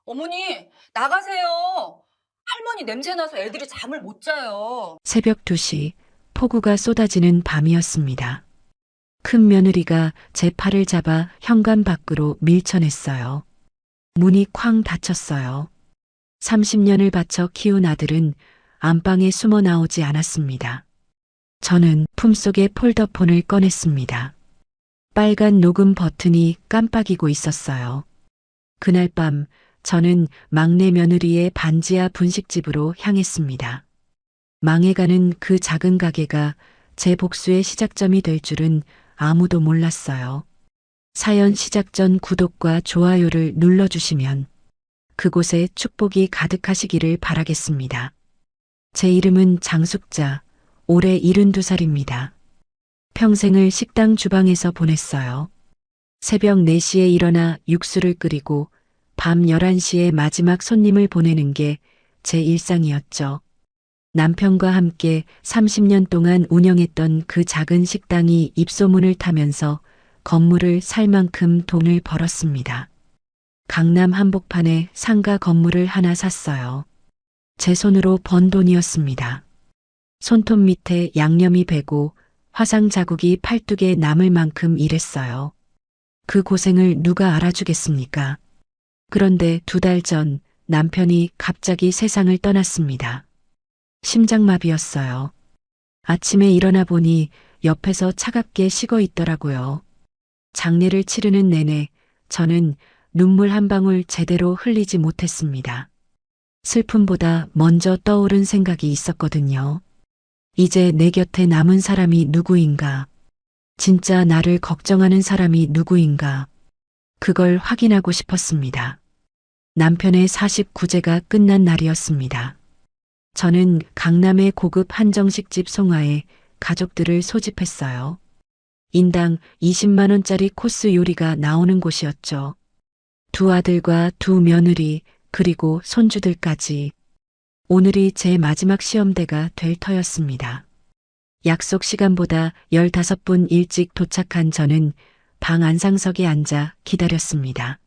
어머니, 나가세요. 할머니 냄새나서 애들이 잠을 못 자요. 새벽 2시 폭우가 쏟아지는 밤이었습니다. 큰 며느리가 제 팔을 잡아 현관 밖으로 밀쳐냈어요. 문이 쾅 닫혔어요. 30년을 바쳐 키운 아들은 안방에 숨어 나오지 않았습니다. 저는 품속에 폴더폰을 꺼냈습니다. 빨간 녹음 버튼이 깜빡이고 있었어요. 그날 밤 저는 막내 며느리의 반지하 분식집으로 향했습니다. 망해가는 그 작은 가게가 제 복수의 시작점이 될 줄은 아무도 몰랐어요. 사연 시작 전 구독과 좋아요를 눌러주시면 그곳에 축복이 가득하시기를 바라겠습니다. 제 이름은 장숙자, 올해 72살입니다. 평생을 식당 주방에서 보냈어요. 새벽 4시에 일어나 육수를 끓이고 밤 11시에 마지막 손님을 보내는 게 제 일상이었죠. 남편과 함께 30년 동안 운영했던 그 작은 식당이 입소문을 타면서 건물을 살 만큼 돈을 벌었습니다. 강남 한복판에 상가 건물을 하나 샀어요. 제 손으로 번 돈이었습니다. 손톱 밑에 양념이 배고 화상 자국이 팔뚝에 남을 만큼 일했어요. 그 고생을 누가 알아주겠습니까? 그런데 2달 전 남편이 갑자기 세상을 떠났습니다. 심장마비였어요. 아침에 일어나 보니 옆에서 차갑게 식어 있더라고요. 장례를 치르는 내내 저는 눈물 한 방울 제대로 흘리지 못했습니다. 슬픔보다 먼저 떠오른 생각이 있었거든요. 이제 내 곁에 남은 사람이 누구인가? 진짜 나를 걱정하는 사람이 누구인가? 그걸 확인하고 싶었습니다. 남편의 49제가 끝난 날이었습니다. 저는 강남의 고급 한정식집 송화에 가족들을 소집했어요. 인당 20만 원짜리 코스 요리가 나오는 곳이었죠. 2 아들과 2 며느리 그리고 손주들까지. 오늘이 제 마지막 시험대가 될 터였습니다. 약속 시간보다 15분 일찍 도착한 저는 방 안상석에 앉아 기다렸습니다.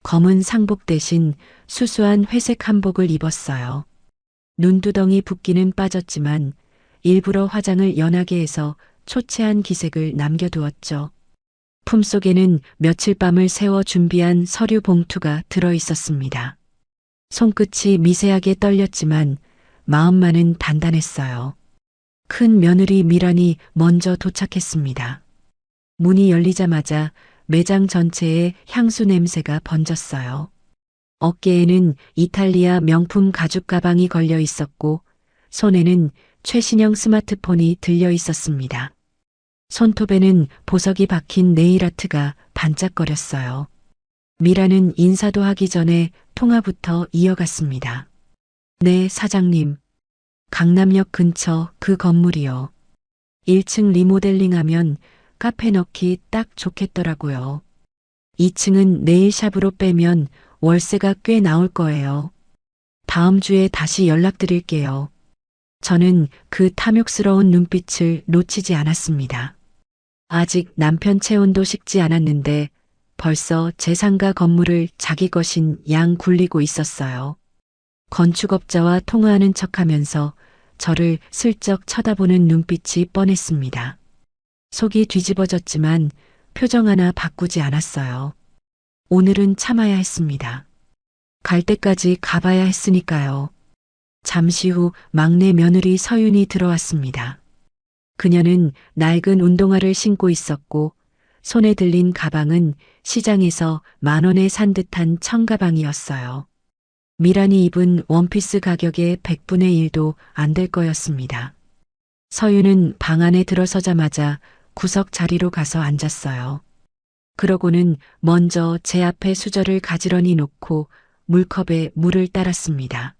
검은 상복 대신 수수한 회색 한복을 입었어요. 눈두덩이 붓기는 빠졌지만 일부러 화장을 연하게 해서 초췌한 기색을 남겨두었죠. 품속에는 며칠 밤을 새워 준비한 서류 봉투가 들어 있었습니다. 손끝이 미세하게 떨렸지만 마음만은 단단했어요. 큰 며느리 미란이 먼저 도착했습니다. 문이 열리자마자 매장 전체에 향수 냄새가 번졌어요. 어깨에는 이탈리아 명품 가죽 가방이 걸려 있었고 손에는 최신형 스마트폰이 들려 있었습니다. 손톱에는 보석이 박힌 네일아트가 반짝거렸어요. 미라는 인사도 하기 전에 통화부터 이어갔습니다. 네, 사장님. 강남역 근처 그 건물이요. 1층 리모델링하면 카페 넣기 딱 좋겠더라고요. 2층은 네일샵으로 빼면 월세가 꽤 나올 거예요. 다음 주에 다시 연락드릴게요. 저는 그 탐욕스러운 눈빛을 놓치지 않았습니다. 아직 남편 체온도 식지 않았는데 벌써 제 상가 건물을 자기 것인 양 굴리고 있었어요. 건축업자와 통화하는 척하면서 저를 슬쩍 쳐다보는 눈빛이 뻔했습니다. 속이 뒤집어졌지만 표정 하나 바꾸지 않았어요. 오늘은 참아야 했습니다. 갈 때까지 가봐야 했으니까요. 잠시 후 막내 며느리 서윤이 들어왔습니다. 그녀는 낡은 운동화를 신고 있었고 손에 들린 가방은 시장에서 10,000원에 산 듯한 청가방이었어요. 미란이 입은 원피스 가격의 100분의 1도 안 될 거였습니다. 서윤은 방 안에 들어서자마자 구석 자리로 가서 앉았어요. 그러고는 먼저 제 앞에 수저를 가지런히 놓고 물컵에 물을 따랐습니다.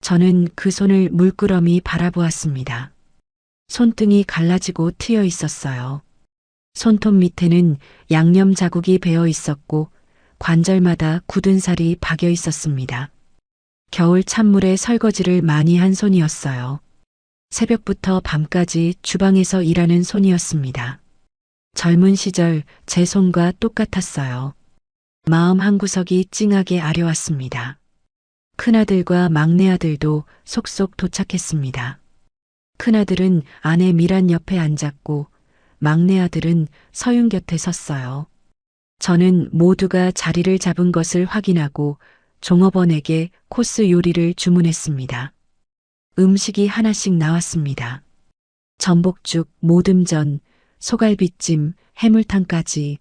저는 그 손을 물끄러미 바라보았습니다. 손등이 갈라지고 트여 있었어요. 손톱 밑에는 양념 자국이 배어 있었고 관절마다 굳은 살이 박여 있었습니다. 겨울 찬물에 설거지를 많이 한 손이었어요. 새벽부터 밤까지 주방에서 일하는 손이었습니다. 젊은 시절 제 손과 똑같았어요. 마음 한구석이 찡하게 아려왔습니다. 큰아들과 막내아들도 속속 도착했습니다. 큰아들은 아내 미란 옆에 앉았고 막내아들은 서윤 곁에 섰어요. 저는 모두가 자리를 잡은 것을 확인하고 종업원에게 코스 요리를 주문했습니다. 음식이 하나씩 나왔습니다. 전복죽, 모듬전, 소갈비찜, 해물탕까지.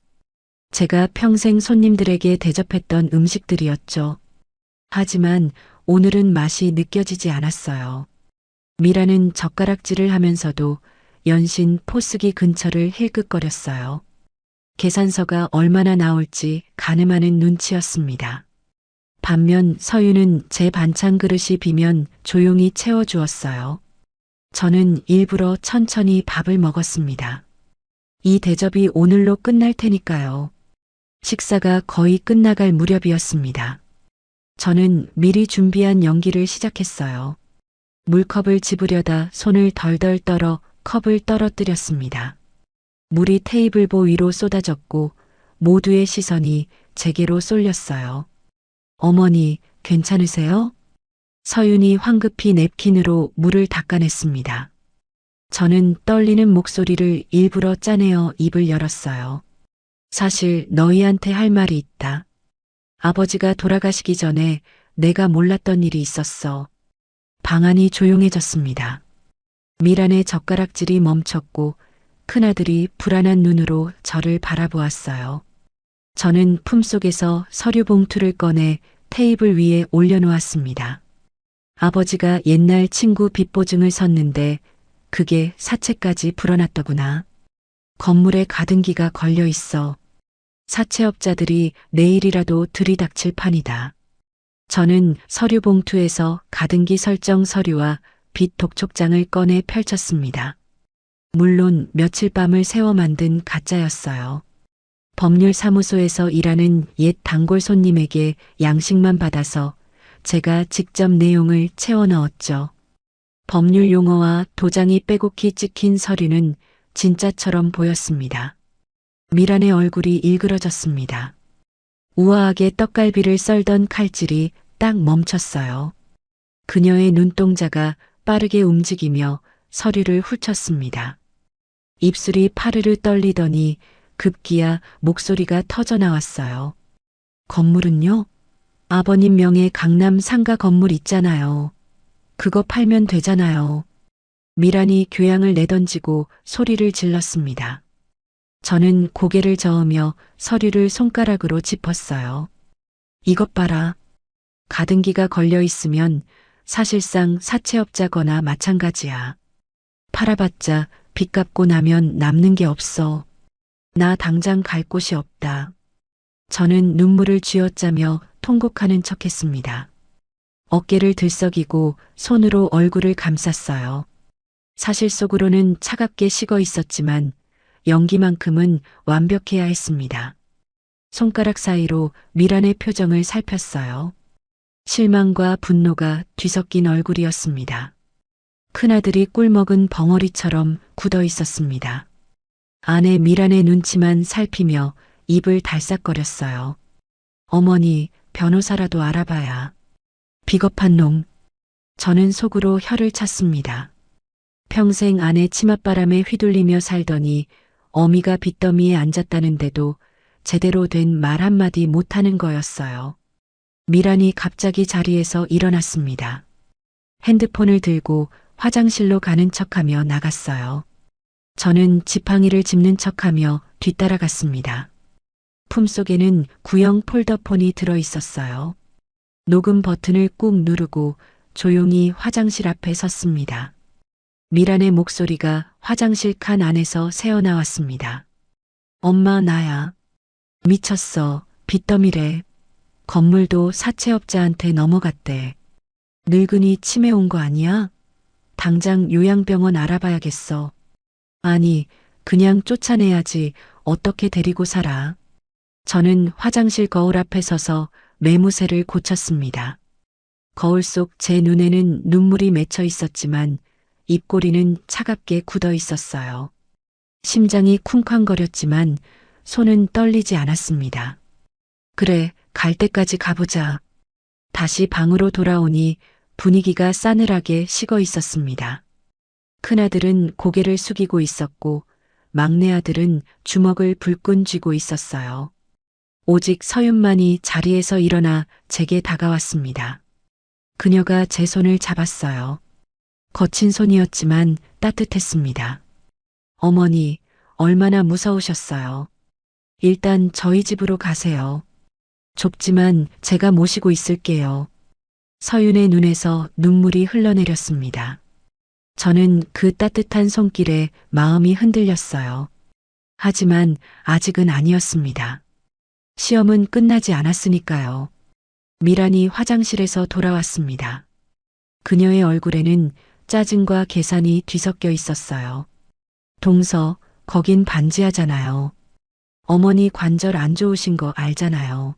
제가 평생 손님들에게 대접했던 음식들이었죠. 하지만 오늘은 맛이 느껴지지 않았어요. 미라는 젓가락질을 하면서도 연신 포스기 근처를 힐끗거렸어요. 계산서가 얼마나 나올지 가늠하는 눈치였습니다. 반면 서윤은 제 반찬 그릇이 비면 조용히 채워주었어요. 저는 일부러 천천히 밥을 먹었습니다. 이 대접이 오늘로 끝날 테니까요. 식사가 거의 끝나갈 무렵이었습니다. 저는 미리 준비한 연기를 시작했어요. 물컵을 집으려다 손을 덜덜 떨어 컵을 떨어뜨렸습니다. 물이 테이블보 위로 쏟아졌고 모두의 시선이 제게로 쏠렸어요. 어머니, 괜찮으세요? 서윤이 황급히 냅킨으로 물을 닦아냈습니다. 저는 떨리는 목소리를 일부러 짜내어 입을 열었어요. 사실 너희한테 할 말이 있다. 아버지가 돌아가시기 전에 내가 몰랐던 일이 있었어. 방안이 조용해졌습니다. 미란의 젓가락질이 멈췄고 큰아들이 불안한 눈으로 저를 바라보았어요. 저는 품속에서 서류 봉투를 꺼내 테이블 위에 올려놓았습니다. 아버지가 옛날 친구 빚보증을 섰는데 그게 사채까지 불어났더구나. 건물에 가등기가 걸려 있어. 사채업자들이 내일이라도 들이닥칠 판이다. 저는 서류 봉투에서 가등기 설정 서류와 빚 독촉장을 꺼내 펼쳤습니다. 물론 며칠 밤을 새워 만든 가짜였어요. 법률사무소에서 일하는 옛 단골 손님에게 양식만 받아서 제가 직접 내용을 채워 넣었죠. 법률 용어와 도장이 빼곡히 찍힌 서류는 진짜처럼 보였습니다. 미란의 얼굴이 일그러졌습니다. 우아하게 떡갈비를 썰던 칼질이 딱 멈췄어요. 그녀의 눈동자가 빠르게 움직이며 서류를 훑쳤습니다. 입술이 파르르 떨리더니 급기야 목소리가 터져나왔어요. 건물은요? 아버님 명의 강남 상가 건물 있잖아요. 그거 팔면 되잖아요. 미란이 교양을 내던지고 소리를 질렀습니다. 저는 고개를 저으며 서류를 손가락으로 짚었어요. 이것 봐라. 가등기가 걸려 있으면 사실상 사채업자거나 마찬가지야. 팔아봤자 빚 갚고 나면 남는 게 없어. 나 당장 갈 곳이 없다. 저는 눈물을 쥐어짜며 통곡하는 척했습니다. 어깨를 들썩이고 손으로 얼굴을 감쌌어요. 사실 속으로는 차갑게 식어 있었지만 연기만큼은 완벽해야 했습니다. 손가락 사이로 미란의 표정을 살폈어요. 실망과 분노가 뒤섞인 얼굴이었습니다. 큰아들이 꿀먹은 벙어리처럼 굳어 있었습니다. 아내 미란의 눈치만 살피며 입을 달싹거렸어요. 어머니, 변호사라도 알아봐야. 비겁한 놈. 저는 속으로 혀를 찼습니다. 평생 아내 치맛바람에 휘둘리며 살더니 어미가 빚더미에 앉았다는데도 제대로 된 말 한마디 못하는 거였어요. 미란이 갑자기 자리에서 일어났습니다. 핸드폰을 들고 화장실로 가는 척하며 나갔어요. 저는 지팡이를 짚는 척하며 뒤따라갔습니다. 품속에는 구형 폴더폰이 들어 있었어요. 녹음 버튼을 꾹 누르고 조용히 화장실 앞에 섰습니다. 미란의 목소리가 화장실 칸 안에서 새어나왔습니다. 엄마, 나야. 미쳤어. 빚더미래. 건물도 사채업자한테 넘어갔대. 늙은이 치매 온 거 아니야? 당장 요양병원 알아봐야겠어. 아니, 그냥 쫓아내야지. 어떻게 데리고 살아. 저는 화장실 거울 앞에 서서 매무새를 고쳤습니다. 거울 속 제 눈에는 눈물이 맺혀 있었지만 입꼬리는 차갑게 굳어 있었어요. 심장이 쿵쾅거렸지만 손은 떨리지 않았습니다. 그래, 갈 때까지 가보자. 다시 방으로 돌아오니 분위기가 싸늘하게 식어 있었습니다. 큰아들은 고개를 숙이고 있었고 막내 아들은 주먹을 불끈 쥐고 있었어요. 오직 서윤만이 자리에서 일어나 제게 다가왔습니다. 그녀가 제 손을 잡았어요. 거친 손이었지만 따뜻했습니다. 어머니, 얼마나 무서우셨어요. 일단 저희 집으로 가세요. 좁지만 제가 모시고 있을게요. 서윤의 눈에서 눈물이 흘러내렸습니다. 저는 그 따뜻한 손길에 마음이 흔들렸어요. 하지만 아직은 아니었습니다. 시험은 끝나지 않았으니까요. 미란이 화장실에서 돌아왔습니다. 그녀의 얼굴에는 짜증과 계산이 뒤섞여 있었어요. 동서, 거긴 반지하잖아요. 어머니 관절 안 좋으신 거 알잖아요.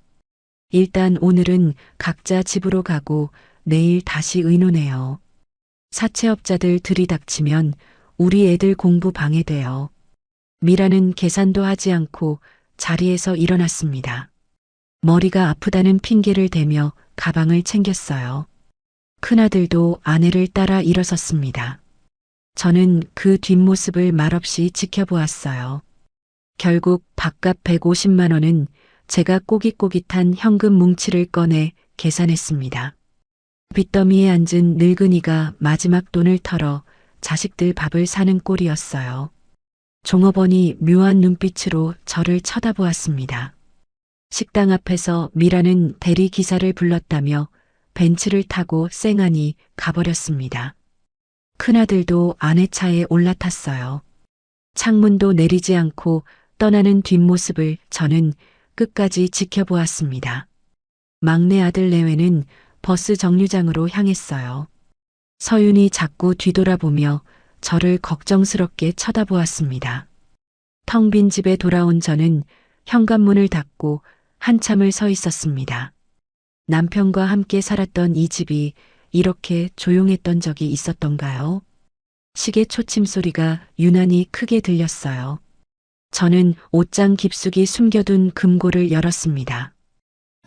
일단 오늘은 각자 집으로 가고 내일 다시 의논해요. 사채업자들 들이닥치면 우리 애들 공부 방해돼요. 미라는 계산도 하지 않고 자리에서 일어났습니다. 머리가 아프다는 핑계를 대며 가방을 챙겼어요. 큰아들도 아내를 따라 일어섰습니다. 저는 그 뒷모습을 말없이 지켜보았어요. 결국 밥값 150만 원은 제가 꼬깃꼬깃한 현금 뭉치를 꺼내 계산했습니다. 빚더미에 앉은 늙은이가 마지막 돈을 털어 자식들 밥을 사는 꼴이었어요. 종업원이 묘한 눈빛으로 저를 쳐다보았습니다. 식당 앞에서 미라는 대리기사를 불렀다며 벤츠를 타고 쌩하니 가버렸습니다. 큰아들도 아내 차에 올라탔어요. 창문도 내리지 않고 떠나는 뒷모습을 저는 끝까지 지켜보았습니다. 막내 아들 내외는 버스 정류장으로 향했어요. 서윤이 자꾸 뒤돌아보며 저를 걱정스럽게 쳐다보았습니다. 텅 빈 집에 돌아온 저는 현관문을 닫고 한참을 서 있었습니다. 남편과 함께 살았던 이 집이 이렇게 조용했던 적이 있었던가요? 시계 초침 소리가 유난히 크게 들렸어요. 저는 옷장 깊숙이 숨겨둔 금고를 열었습니다.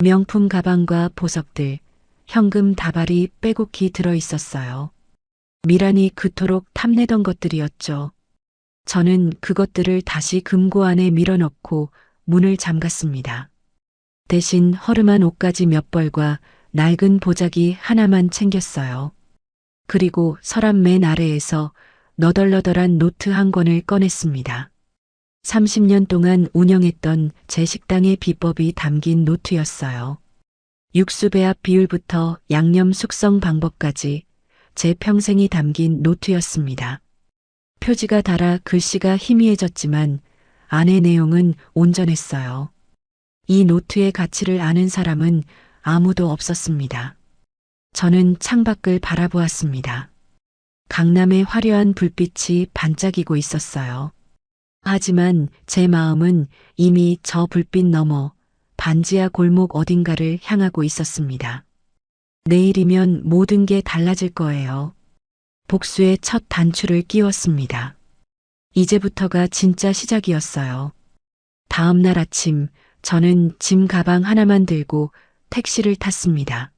명품 가방과 보석들, 현금 다발이 빼곡히 들어 있었어요. 미란이 그토록 탐내던 것들이었죠. 저는 그것들을 다시 금고 안에 밀어넣고 문을 잠갔습니다. 대신 허름한 옷가지 몇 벌과 낡은 보자기 하나만 챙겼어요. 그리고 서랍 맨 아래에서 너덜너덜한 노트 한 권을 꺼냈습니다. 30년 동안 운영했던 제 식당의 비법이 담긴 노트였어요. 육수 배합 비율부터 양념 숙성 방법까지 제 평생이 담긴 노트였습니다. 표지가 닳아 글씨가 희미해졌지만 안의 내용은 온전했어요. 이 노트의 가치를 아는 사람은 아무도 없었습니다. 저는 창밖을 바라보았습니다. 강남의 화려한 불빛이 반짝이고 있었어요. 하지만 제 마음은 이미 저 불빛 너머 반지하 골목 어딘가를 향하고 있었습니다. 내일이면 모든 게 달라질 거예요. 복수의 첫 단추를 끼웠습니다. 이제부터가 진짜 시작이었어요. 다음 날 아침 저는 짐 가방 하나만 들고 택시를 탔습니다.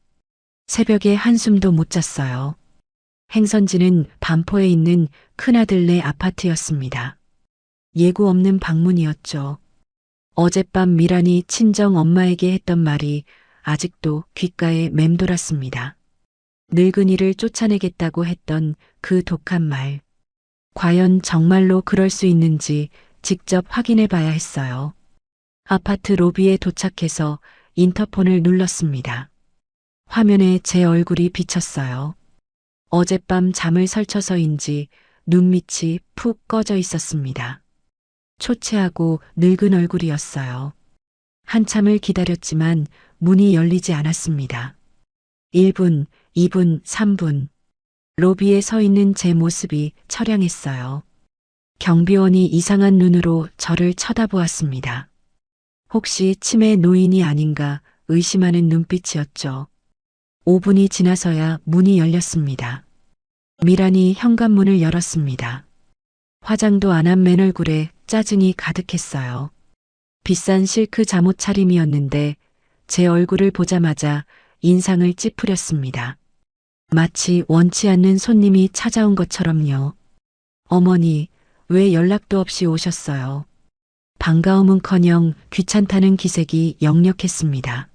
새벽에 한숨도 못 잤어요. 행선지는 반포에 있는 큰아들네 아파트였습니다. 예고 없는 방문이었죠. 어젯밤 미란이 친정 엄마에게 했던 말이 아직도 귓가에 맴돌았습니다. 늙은이를 쫓아내겠다고 했던 그 독한 말. 과연 정말로 그럴 수 있는지 직접 확인해 봐야 했어요. 아파트 로비에 도착해서 인터폰을 눌렀습니다. 화면에 제 얼굴이 비쳤어요. 어젯밤 잠을 설쳐서인지 눈밑이 푹 꺼져 있었습니다. 초췌하고 늙은 얼굴이었어요. 한참을 기다렸지만 문이 열리지 않았습니다. 1분, 2분, 3분. 로비에 서 있는 제 모습이 처량했어요. 경비원이 이상한 눈으로 저를 쳐다보았습니다. 혹시 치매 노인이 아닌가 의심하는 눈빛이었죠. 5분이 지나서야 문이 열렸습니다. 미란이 현관문을 열었습니다. 화장도 안 한 맨 얼굴에 짜증이 가득했어요. 비싼 실크 잠옷 차림이었는데 제 얼굴을 보자마자 인상을 찌푸렸습니다. 마치 원치 않는 손님이 찾아온 것처럼요. 어머니, 왜 연락도 없이 오셨어요? 반가움은커녕 귀찮다는 기색이 역력했습니다.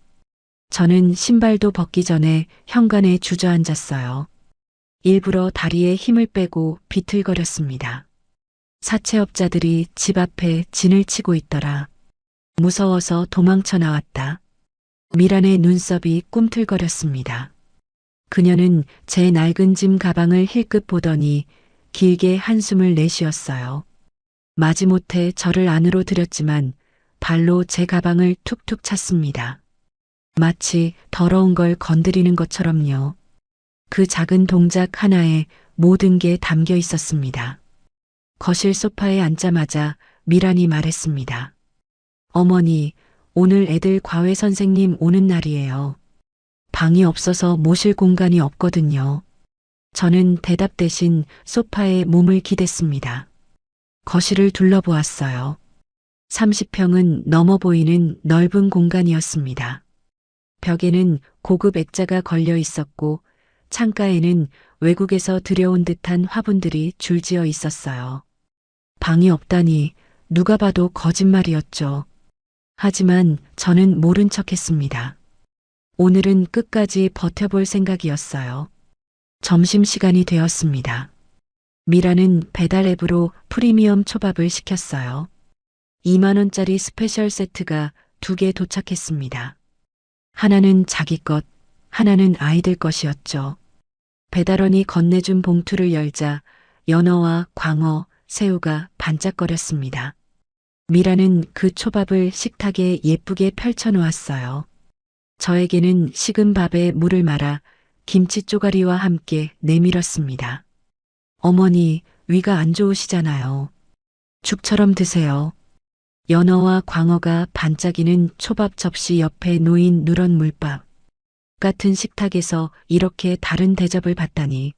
저는 신발도 벗기 전에 현관에 주저앉았어요. 일부러 다리에 힘을 빼고 비틀거렸습니다. 사채업자들이 집 앞에 진을 치고 있더라. 무서워서 도망쳐 나왔다. 미란의 눈썹이 꿈틀거렸습니다. 그녀는 제 낡은 짐 가방을 힐끗 보더니 길게 한숨을 내쉬었어요. 마지못해 저를 안으로 들였지만 발로 제 가방을 툭툭 찼습니다. 마치 더러운 걸 건드리는 것처럼요. 그 작은 동작 하나에 모든 게 담겨 있었습니다. 거실 소파에 앉자마자 미란이 말했습니다. 어머니, 오늘 애들 과외 선생님 오는 날이에요. 방이 없어서 모실 공간이 없거든요. 저는 대답 대신 소파에 몸을 기댔습니다. 거실을 둘러보았어요. 30평은 넘어 보이는 넓은 공간이었습니다. 벽에는 고급 액자가 걸려 있었고 창가에는 외국에서 들여온 듯한 화분들이 줄지어 있었어요. 방이 없다니 누가 봐도 거짓말이었죠. 하지만 저는 모른 척했습니다. 오늘은 끝까지 버텨볼 생각이었어요. 점심시간이 되었습니다. 미라는 배달 앱으로 프리미엄 초밥을 시켰어요. 2만 원짜리 스페셜 세트가 2개 도착했습니다. 하나는 자기 것, 하나는 아이들 것이었죠. 배달원이 건네준 봉투를 열자 연어와 광어, 새우가 반짝거렸습니다. 미라는 그 초밥을 식탁에 예쁘게 펼쳐놓았어요. 저에게는 식은 밥에 물을 말아 김치 쪼가리와 함께 내밀었습니다. 어머니, 위가 안 좋으시잖아요. 죽처럼 드세요. 연어와 광어가 반짝이는 초밥 접시 옆에 놓인 누런 물밥. 같은 식탁에서 이렇게 다른 대접을 받다니.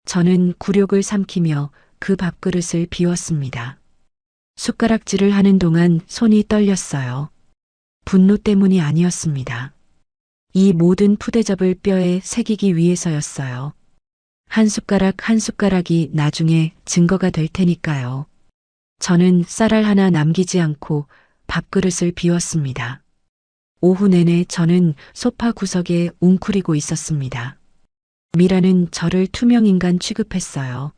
저는 굴욕을 삼키며 그 밥그릇을 비웠습니다. 숟가락질을 하는 동안 손이 떨렸어요. 분노 때문이 아니었습니다. 이 모든 푸대접을 뼈에 새기기 위해서였어요. 한 숟가락 한 숟가락이 나중에 증거가 될 테니까요. 저는 쌀알 하나 남기지 않고 밥그릇을 비웠습니다. 오후 내내 저는 소파 구석에 웅크리고 있었습니다. 미라는 저를 투명인간 취급했어요.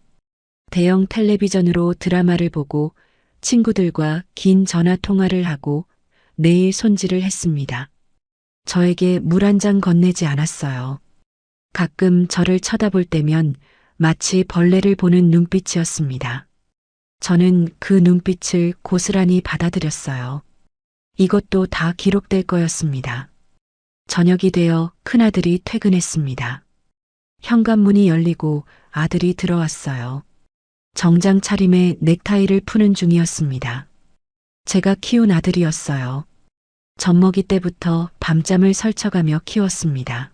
대형 텔레비전으로 드라마를 보고 친구들과 긴 전화 통화를 하고 내일 손질을 했습니다. 저에게 물 한 잔 건네지 않았어요. 가끔 저를 쳐다볼 때면 마치 벌레를 보는 눈빛이었습니다. 저는 그 눈빛을 고스란히 받아들였어요. 이것도 다 기록될 거였습니다. 저녁이 되어 큰아들이 퇴근했습니다. 현관문이 열리고 아들이 들어왔어요. 정장 차림에 넥타이를 푸는 중이었습니다. 제가 키운 아들이었어요. 젖먹이 때부터 밤잠을 설쳐가며 키웠습니다.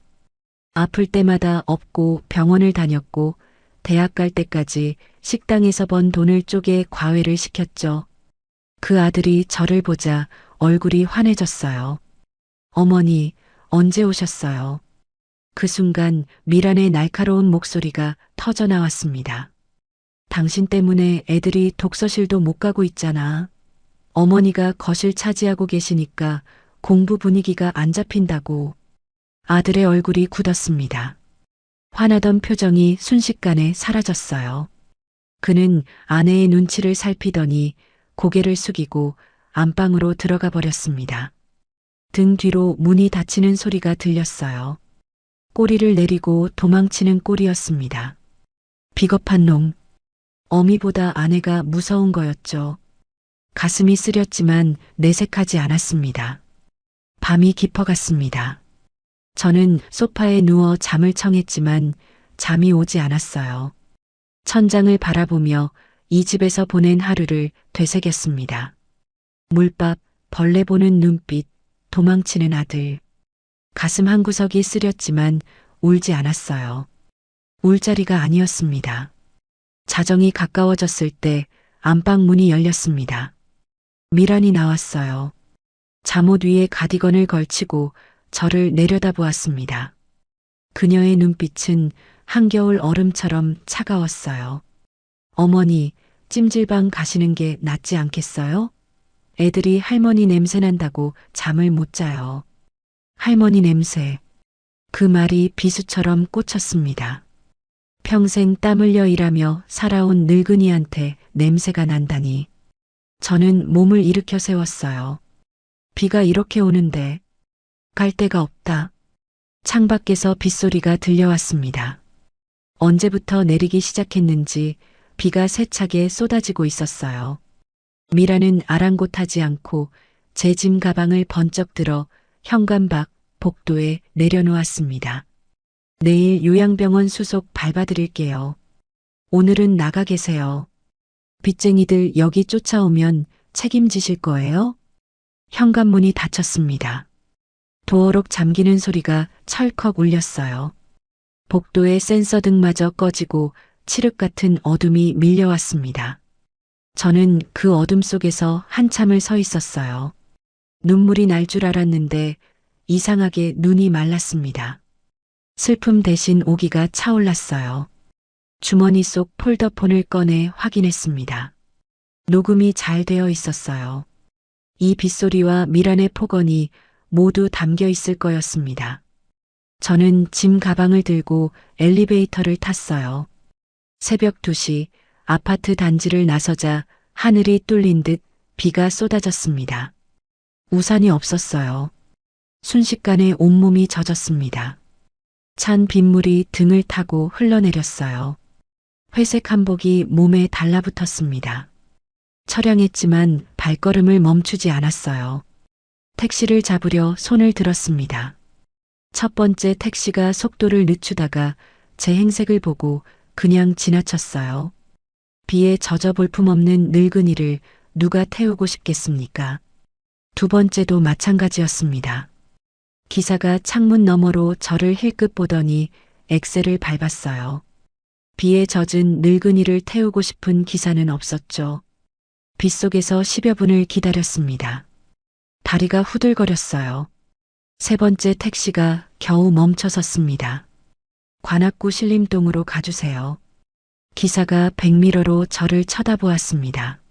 아플 때마다 업고 병원을 다녔고 대학 갈 때까지 식당에서 번 돈을 쪼개 과외를 시켰죠. 그 아들이 저를 보자 얼굴이 환해졌어요. 어머니, 언제 오셨어요? 그 순간 미란의 날카로운 목소리가 터져 나왔습니다. 당신 때문에 애들이 독서실도 못 가고 있잖아. 어머니가 거실 차지하고 계시니까 공부 분위기가 안 잡힌다고. 아들의 얼굴이 굳었습니다. 화나던 표정이 순식간에 사라졌어요. 그는 아내의 눈치를 살피더니 고개를 숙이고 안방으로 들어가 버렸습니다. 등 뒤로 문이 닫히는 소리가 들렸어요. 꼬리를 내리고 도망치는 꼴이었습니다. 비겁한 놈. 어미보다 아내가 무서운 거였죠. 가슴이 쓰렸지만 내색하지 않았습니다. 밤이 깊어갔습니다. 저는 소파에 누워 잠을 청했지만 잠이 오지 않았어요. 천장을 바라보며 이 집에서 보낸 하루를 되새겼습니다. 물밥, 벌레 보는 눈빛, 도망치는 아들. 가슴 한구석이 쓰렸지만 울지 않았어요. 울 자리가 아니었습니다. 자정이 가까워졌을 때 안방 문이 열렸습니다. 미란이 나왔어요. 잠옷 위에 가디건을 걸치고 저를 내려다보았습니다. 그녀의 눈빛은 한겨울 얼음처럼 차가웠어요. 어머니, 찜질방 가시는 게 낫지 않겠어요? 애들이 할머니 냄새 난다고 잠을 못 자요. 할머니 냄새. 그 말이 비수처럼 꽂혔습니다. 평생 땀 흘려 일하며 살아온 늙은이한테 냄새가 난다니. 저는 몸을 일으켜 세웠어요. 비가 이렇게 오는데 갈 데가 없다. 창밖에서 빗소리가 들려왔습니다. 언제부터 내리기 시작했는지 비가 세차게 쏟아지고 있었어요. 미라는 아랑곳하지 않고 제 짐 가방을 번쩍 들어 현관 밖 복도에 내려놓았습니다. 내일 요양병원 수속 밟아드릴게요. 오늘은 나가 계세요. 빚쟁이들 여기 쫓아오면 책임지실 거예요? 현관문이 닫혔습니다. 도어록 잠기는 소리가 철컥 울렸어요. 복도의 센서등마저 꺼지고 칠흑 같은 어둠이 밀려왔습니다. 저는 그 어둠 속에서 한참을 서 있었어요. 눈물이 날 줄 알았는데 이상하게 눈이 말랐습니다. 슬픔 대신 오기가 차올랐어요. 주머니 속 폴더폰을 꺼내 확인했습니다. 녹음이 잘 되어 있었어요. 이 빗소리와 미란의 폭언이 모두 담겨 있을 거였습니다. 저는 짐 가방을 들고 엘리베이터를 탔어요. 새벽 2시 아파트 단지를 나서자 하늘이 뚫린 듯 비가 쏟아졌습니다. 우산이 없었어요. 순식간에 온몸이 젖었습니다. 찬 빗물이 등을 타고 흘러내렸어요. 회색 한복이 몸에 달라붙었습니다. 처량했지만 발걸음을 멈추지 않았어요. 택시를 잡으려 손을 들었습니다. 첫 번째 택시가 속도를 늦추다가 제 행색을 보고 그냥 지나쳤어요. 비에 젖어 볼품없는 늙은이를 누가 태우고 싶겠습니까? 두 번째도 마찬가지였습니다. 기사가 창문 너머로 저를 힐끗 보더니 엑셀을 밟았어요. 비에 젖은 늙은이를 태우고 싶은 기사는 없었죠. 빗속에서 10여 분을 기다렸습니다. 다리가 후들거렸어요. 세 번째 택시가 겨우 멈춰섰습니다. 관악구 신림동으로 가주세요. 기사가 백미러로 저를 쳐다보았습니다.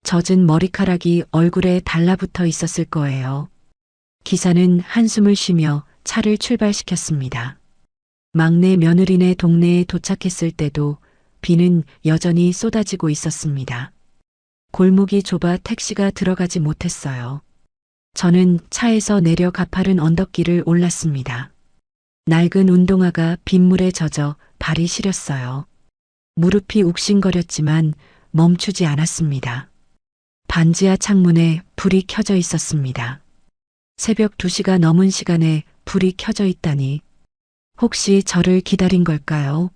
젖은 머리카락이 얼굴에 달라붙어 있었을 거예요. 기사는 한숨을 쉬며 차를 출발시켰습니다. 막내 며느리네 동네에 도착했을 때도 비는 여전히 쏟아지고 있었습니다. 골목이 좁아 택시가 들어가지 못했어요. 저는 차에서 내려 가파른 언덕길을 올랐습니다. 낡은 운동화가 빗물에 젖어 발이 시렸어요. 무릎이 욱신거렸지만 멈추지 않았습니다. 반지하 창문에 불이 켜져 있었습니다. 새벽 2시가 넘은 시간에 불이 켜져 있다니. 혹시 저를 기다린 걸까요?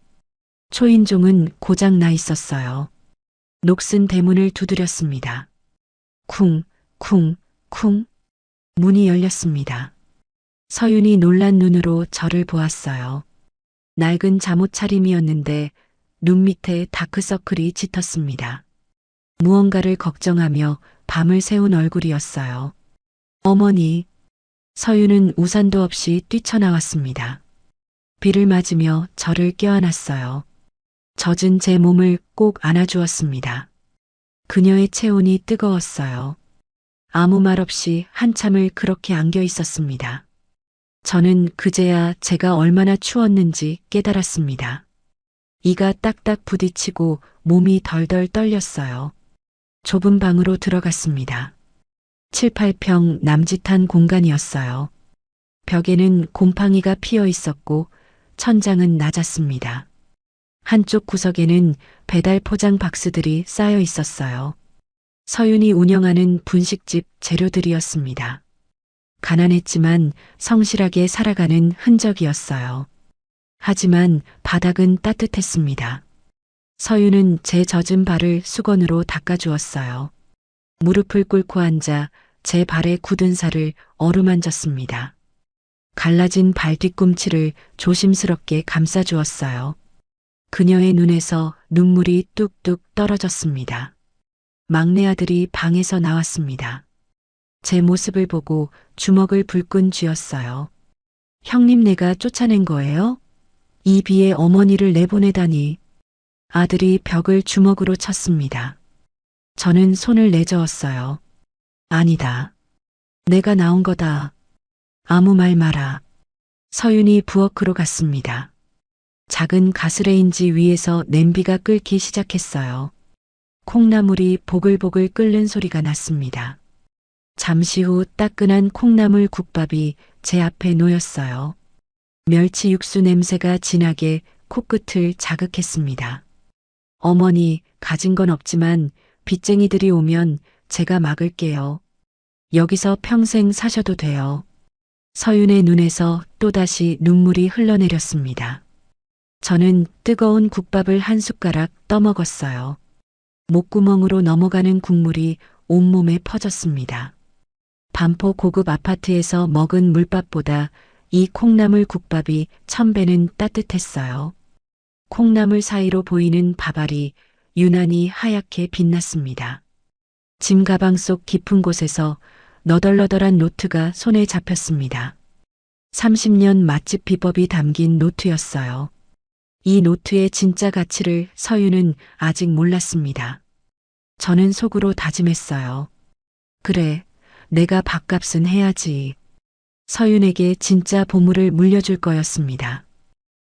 초인종은 고장 나 있었어요. 녹슨 대문을 두드렸습니다. 쿵, 쿵, 쿵. 문이 열렸습니다. 서윤이 놀란 눈으로 저를 보았어요. 낡은 잠옷 차림이었는데 눈 밑에 다크서클이 짙었습니다. 무언가를 걱정하며 밤을 새운 얼굴이었어요. 어머니. 서윤은 우산도 없이 뛰쳐나왔습니다. 비를 맞으며 저를 껴안았어요. 젖은 제 몸을 꼭 안아주었습니다. 그녀의 체온이 뜨거웠어요. 아무 말 없이 한참을 그렇게 안겨 있었습니다. 저는 그제야 제가 얼마나 추웠는지 깨달았습니다. 이가 딱딱 부딪히고 몸이 덜덜 떨렸어요. 좁은 방으로 들어갔습니다. 7, 8평 남짓한 공간이었어요. 벽에는 곰팡이가 피어 있었고 천장은 낮았습니다. 한쪽 구석에는 배달 포장 박스들이 쌓여 있었어요. 서윤이 운영하는 분식집 재료들이었습니다. 가난했지만 성실하게 살아가는 흔적이었어요. 하지만 바닥은 따뜻했습니다. 서윤은 제 젖은 발을 수건으로 닦아주었어요. 무릎을 꿇고 앉아 제 발에 굳은 살을 어루만졌습니다. 갈라진 발 뒤꿈치를 조심스럽게 감싸주었어요. 그녀의 눈에서 눈물이 뚝뚝 떨어졌습니다. 막내 아들이 방에서 나왔습니다. 제 모습을 보고 주먹을 불끈 쥐었어요. 형님네가 쫓아낸 거예요? 이 비에 어머니를 내보내다니. 아들이 벽을 주먹으로 쳤습니다. 저는 손을 내저었어요. 아니다. 내가 나온 거다. 아무 말 마라. 서윤이 부엌으로 갔습니다. 작은 가스레인지 위에서 냄비가 끓기 시작했어요. 콩나물이 보글보글 끓는 소리가 났습니다. 잠시 후 따끈한 콩나물 국밥이 제 앞에 놓였어요. 멸치 육수 냄새가 진하게 코끝을 자극했습니다. 어머니, 가진 건 없지만 빚쟁이들이 오면 제가 막을게요. 여기서 평생 사셔도 돼요. 서윤의 눈에서 또다시 눈물이 흘러내렸습니다. 저는 뜨거운 국밥을 한 숟가락 떠먹었어요. 목구멍으로 넘어가는 국물이 온몸에 퍼졌습니다. 반포 고급 아파트에서 먹은 물밥보다 이 콩나물 국밥이 1000배는 따뜻했어요. 콩나물 사이로 보이는 밥알이 유난히 하얗게 빛났습니다. 짐 가방 속 깊은 곳에서 너덜너덜한 노트가 손에 잡혔습니다. 30년 맛집 비법이 담긴 노트였어요. 이 노트의 진짜 가치를 서윤은 아직 몰랐습니다. 저는 속으로 다짐했어요. 그래, 내가 밥값은 해야지. 서윤에게 진짜 보물을 물려줄 거였습니다.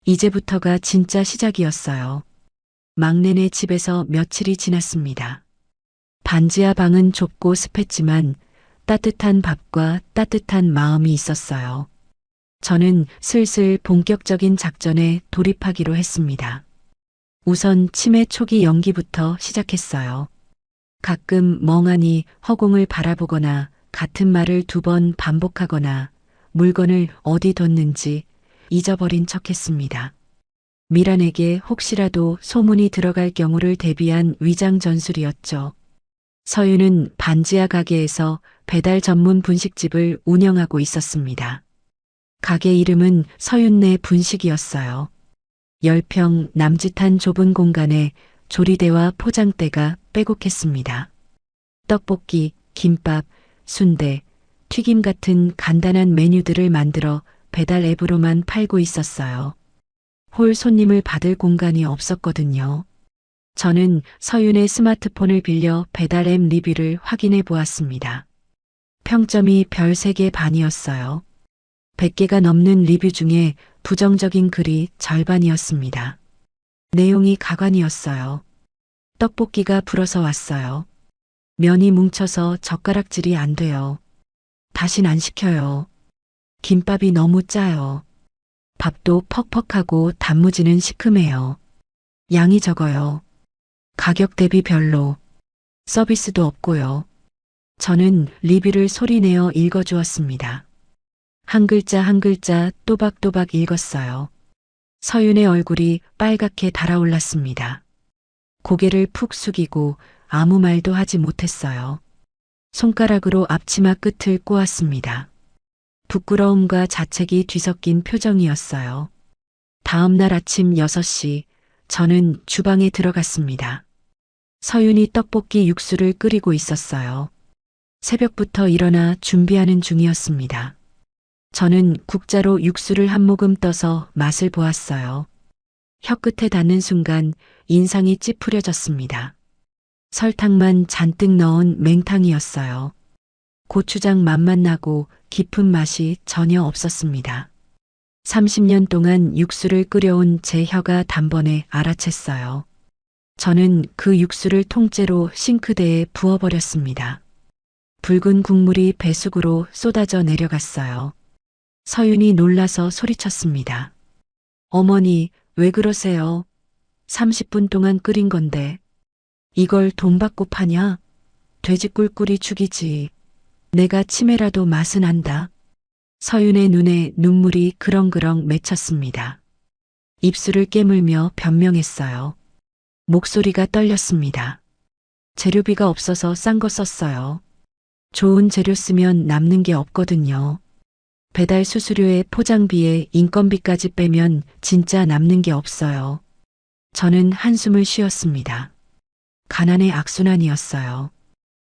이제부터가 진짜 시작이었어요. 막내네 집에서 며칠이 지났습니다. 반지하 방은 좁고 습했지만 따뜻한 밥과 따뜻한 마음이 있었어요. 저는 슬슬 본격적인 작전에 돌입하기로 했습니다. 우선 치매 초기 연기부터 시작했어요. 가끔 멍하니 허공을 바라보거나 같은 말을 2번 반복하거나 물건을 어디 뒀는지 잊어버린 척했습니다. 미란에게 혹시라도 소문이 들어갈 경우를 대비한 위장 전술이었죠. 서윤은 반지하 가게에서 배달 전문 분식집을 운영하고 있었습니다. 가게 이름은 서윤네 분식이었어요. 10평 남짓한 좁은 공간에 조리대와 포장대가 빼곡했습니다. 떡볶이, 김밥, 순대, 튀김 같은 간단한 메뉴들을 만들어 배달 앱으로만 팔고 있었어요. 홀 손님을 받을 공간이 없었거든요. 저는 서윤의 스마트폰을 빌려 배달 앱 리뷰를 확인해 보았습니다. 평점이 별 3개 반이었어요. 100개가 넘는 리뷰 중에 부정적인 글이 절반이었습니다. 내용이 가관이었어요. 떡볶이가 불어서 왔어요. 면이 뭉쳐서 젓가락질이 안 돼요. 다신 안 시켜요. 김밥이 너무 짜요. 밥도 퍽퍽하고 단무지는 시큼해요. 양이 적어요. 가격 대비 별로. 서비스도 없고요. 저는 리뷰를 소리내어 읽어주었습니다. 한 글자 한 글자 또박또박 읽었어요. 서윤의 얼굴이 빨갛게 달아올랐습니다. 고개를 푹 숙이고 아무 말도 하지 못했어요. 손가락으로 앞치마 끝을 꼬았습니다. 부끄러움과 자책이 뒤섞인 표정이었어요. 다음 날 아침 6시 저는 주방에 들어갔습니다. 서윤이 떡볶이 육수를 끓이고 있었어요. 새벽부터 일어나 준비하는 중이었습니다. 저는 국자로 육수를 한 모금 떠서 맛을 보았어요. 혀끝에 닿는 순간 인상이 찌푸려졌습니다. 설탕만 잔뜩 넣은 맹탕이었어요. 고추장 맛만 나고 깊은 맛이 전혀 없었습니다. 30년 동안 육수를 끓여온 제 혀가 단번에 알아챘어요. 저는 그 육수를 통째로 싱크대에 부어버렸습니다. 붉은 국물이 배수구로 쏟아져 내려갔어요. 서윤이 놀라서 소리쳤습니다. 어머니, 왜 그러세요? 30분 동안 끓인 건데. 이걸 돈 받고 파냐? 돼지 꿀꿀이 죽이지. 내가 치매라도 맛은 안다. 서윤의 눈에 눈물이 그렁그렁 맺혔습니다. 입술을 깨물며 변명했어요. 목소리가 떨렸습니다. 재료비가 없어서 싼 거 썼어요. 좋은 재료 쓰면 남는 게 없거든요. 배달 수수료에 포장비에 인건비까지 빼면 진짜 남는 게 없어요. 저는 한숨을 쉬었습니다. 가난의 악순환이었어요.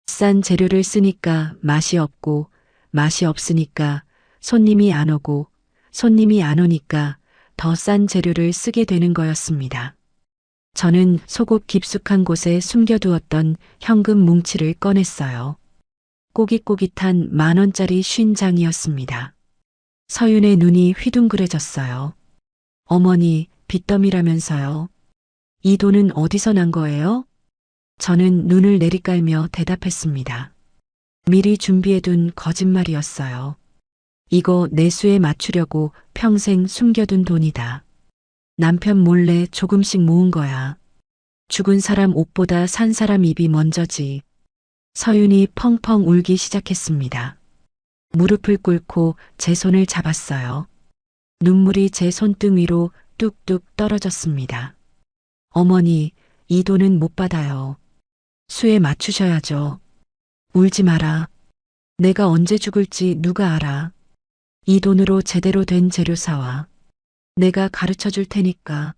싼 재료를 쓰니까 맛이 없고, 맛이 없으니까 손님이 안 오고, 손님이 안 오니까 더 싼 재료를 쓰게 되는 거였습니다. 저는 속옷 깊숙한 곳에 숨겨두었던 현금 뭉치를 꺼냈어요. 꼬깃꼬깃한 10,000원짜리 50장이었습니다. 서윤의 눈이 휘둥그레졌어요. 어머니, 빚더미라면서요. 이 돈은 어디서 난 거예요? 저는 눈을 내리깔며 대답했습니다. 미리 준비해둔 거짓말이었어요. 이거 내수에 맞추려고 평생 숨겨둔 돈이다. 남편 몰래 조금씩 모은 거야. 죽은 사람 옷보다 산 사람 입이 먼저지. 서윤이 펑펑 울기 시작했습니다. 무릎을 꿇고 제 손을 잡았어요. 눈물이 제 손등 위로 뚝뚝 떨어졌습니다. 어머니, 이 돈은 못 받아요. 수에 맞추셔야죠. 울지 마라. 내가 언제 죽을지 누가 알아. 이 돈으로 제대로 된 재료 사와. 내가 가르쳐 줄 테니까.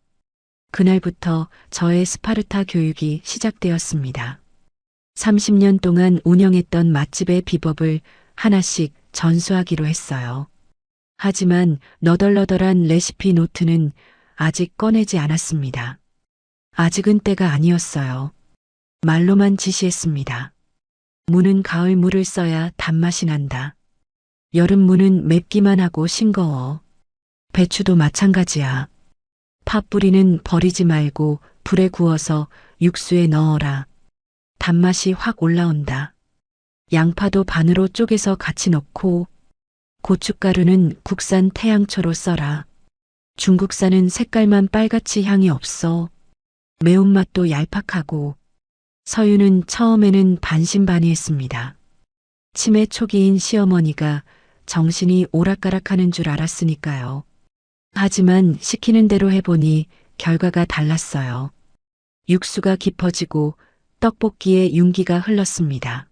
그날부터 저의 스파르타 교육이 시작되었습니다. 30년 동안 운영했던 맛집의 비법을 하나씩 전수하기로 했어요. 하지만 너덜너덜한 레시피 노트는 아직 꺼내지 않았습니다. 아직은 때가 아니었어요. 말로만 지시했습니다. 무는 가을 무를 써야 단맛이 난다. 여름 무는 맵기만 하고 싱거워. 배추도 마찬가지야. 팥뿌리는 버리지 말고 불에 구워서 육수에 넣어라. 단맛이 확 올라온다. 양파도 반으로 쪼개서 같이 넣고, 고춧가루는 국산 태양초로 써라. 중국산은 색깔만 빨갛지 향이 없어. 매운맛도 얄팍하고. 서유는 처음에는 반신반의했습니다. 치매 초기인 시어머니가 정신이 오락가락하는 줄 알았으니까요. 하지만 시키는 대로 해보니 결과가 달랐어요. 육수가 깊어지고 떡볶이에 윤기가 흘렀습니다.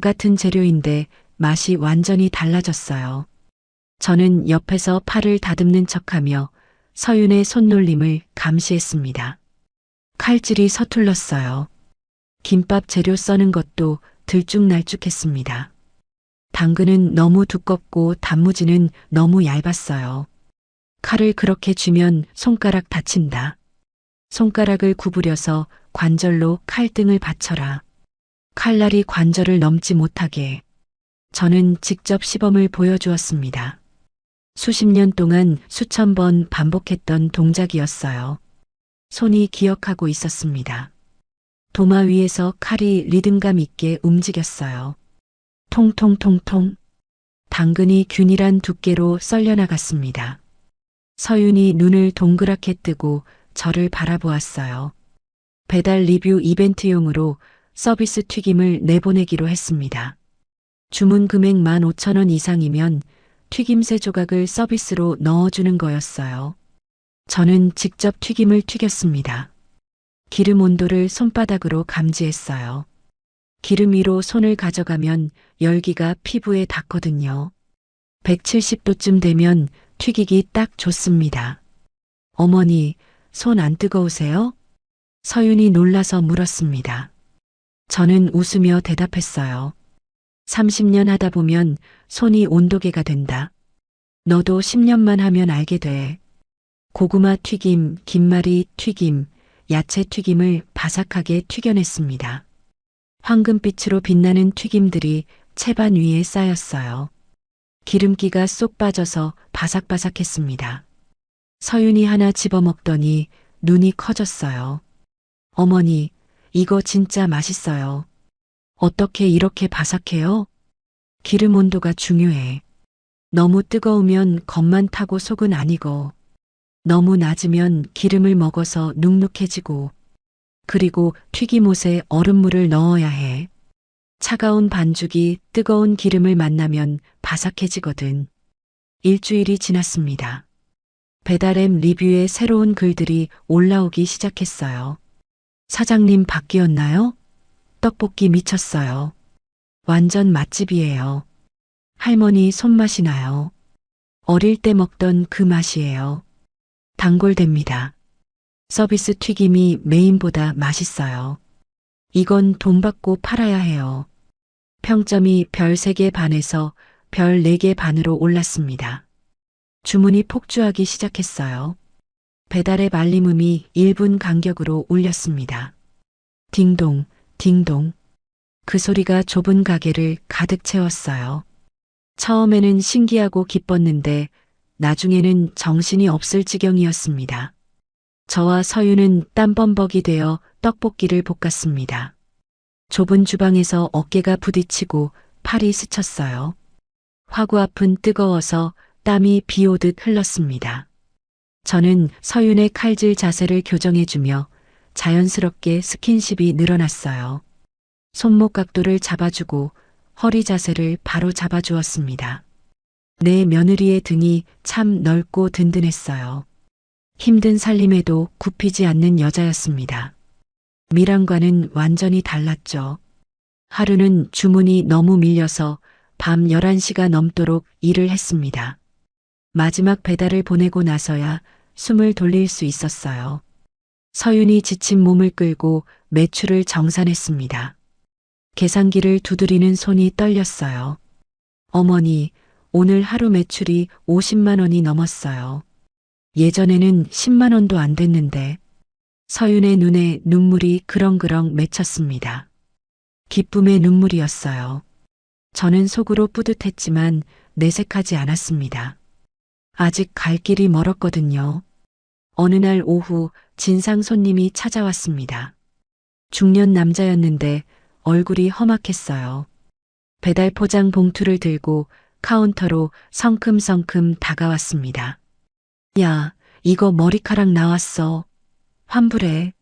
같은 재료인데 맛이 완전히 달라졌어요. 저는 옆에서 팔을 다듬는 척하며 서윤의 손놀림을 감시했습니다. 칼질이 서툴렀어요. 김밥 재료 써는 것도 들쭉날쭉했습니다. 당근은 너무 두껍고 단무지는 너무 얇았어요. 칼을 그렇게 쥐면 손가락 다친다. 손가락을 구부려서 관절로 칼등을 받쳐라. 칼날이 관절을 넘지 못하게. 저는 직접 시범을 보여주었습니다. 수십 년 동안 수천 번 반복했던 동작이었어요. 손이 기억하고 있었습니다. 도마 위에서 칼이 리듬감 있게 움직였어요. 통통통통. 당근이 균일한 두께로 썰려나갔습니다. 서윤이 눈을 동그랗게 뜨고 저를 바라보았어요. 배달 리뷰 이벤트용으로 서비스 튀김을 내보내기로 했습니다. 주문 금액 15,000원 이상이면 튀김 3조각을 서비스로 넣어주는 거였어요. 저는 직접 튀김을 튀겼습니다. 기름 온도를 손바닥으로 감지했어요. 기름 위로 손을 가져가면 열기가 피부에 닿거든요. 170도쯤 되면 튀기기 딱 좋습니다. 어머니, 손 안 뜨거우세요? 서윤이 놀라서 물었습니다. 저는 웃으며 대답했어요. 30년 하다 보면 손이 온도계가 된다. 너도 10년만 하면 알게 돼. 고구마 튀김, 김말이 튀김, 야채 튀김을 바삭하게 튀겨냈습니다. 황금빛으로 빛나는 튀김들이 채반 위에 쌓였어요. 기름기가 쏙 빠져서 바삭바삭했습니다. 서윤이 하나 집어먹더니 눈이 커졌어요. 어머니, 이거 진짜 맛있어요. 어떻게 이렇게 바삭해요? 기름 온도가 중요해. 너무 뜨거우면 겉만 타고 속은 안 익어. 너무 낮으면 기름을 먹어서 눅눅해지고, 그리고 튀김옷에 얼음물을 넣어야 해. 차가운 반죽이 뜨거운 기름을 만나면 바삭해지거든. 일주일이 지났습니다. 배달앱 리뷰에 새로운 글들이 올라오기 시작했어요. 사장님 바뀌었나요? 떡볶이 미쳤어요. 완전 맛집이에요. 할머니 손맛이 나요. 어릴 때 먹던 그 맛이에요. 단골됩니다. 서비스 튀김이 메인보다 맛있어요. 이건 돈 받고 팔아야 해요. 평점이 별 3개 반에서 별 4개 반으로 올랐습니다. 주문이 폭주하기 시작했어요. 배달의 말림음이 1분 간격으로 울렸습니다. 딩동, 딩동. 그 소리가 좁은 가게를 가득 채웠어요. 처음에는 신기하고 기뻤는데 나중에는 정신이 없을 지경이었습니다. 저와 서유는 땀범벅이 되어 떡볶이를 볶았습니다. 좁은 주방에서 어깨가 부딪히고 팔이 스쳤어요. 화구 앞은 뜨거워서 땀이 비 오듯 흘렀습니다. 저는 서윤의 칼질 자세를 교정해주며 자연스럽게 스킨십이 늘어났어요. 손목 각도를 잡아주고 허리 자세를 바로 잡아주었습니다. 내 며느리의 등이 참 넓고 든든했어요. 힘든 살림에도 굽히지 않는 여자였습니다. 미랑과는 완전히 달랐죠. 하루는 주문이 너무 밀려서 밤 11시가 넘도록 일을 했습니다. 마지막 배달을 보내고 나서야 숨을 돌릴 수 있었어요. 서윤이 지친 몸을 끌고 매출을 정산했습니다. 계산기를 두드리는 손이 떨렸어요. 어머니, 오늘 하루 매출이 50만 원이 넘었어요. 예전에는 10만 원도 안 됐는데. 서윤의 눈에 눈물이 그렁그렁 맺혔습니다. 기쁨의 눈물이었어요. 저는 속으로 뿌듯했지만 내색하지 않았습니다. 아직 갈 길이 멀었거든요. 어느 날 오후 진상 손님이 찾아왔습니다. 중년 남자였는데 얼굴이 험악했어요. 배달 포장 봉투를 들고 카운터로 성큼성큼 다가왔습니다. 야, 이거 머리카락 나왔어. 환불해.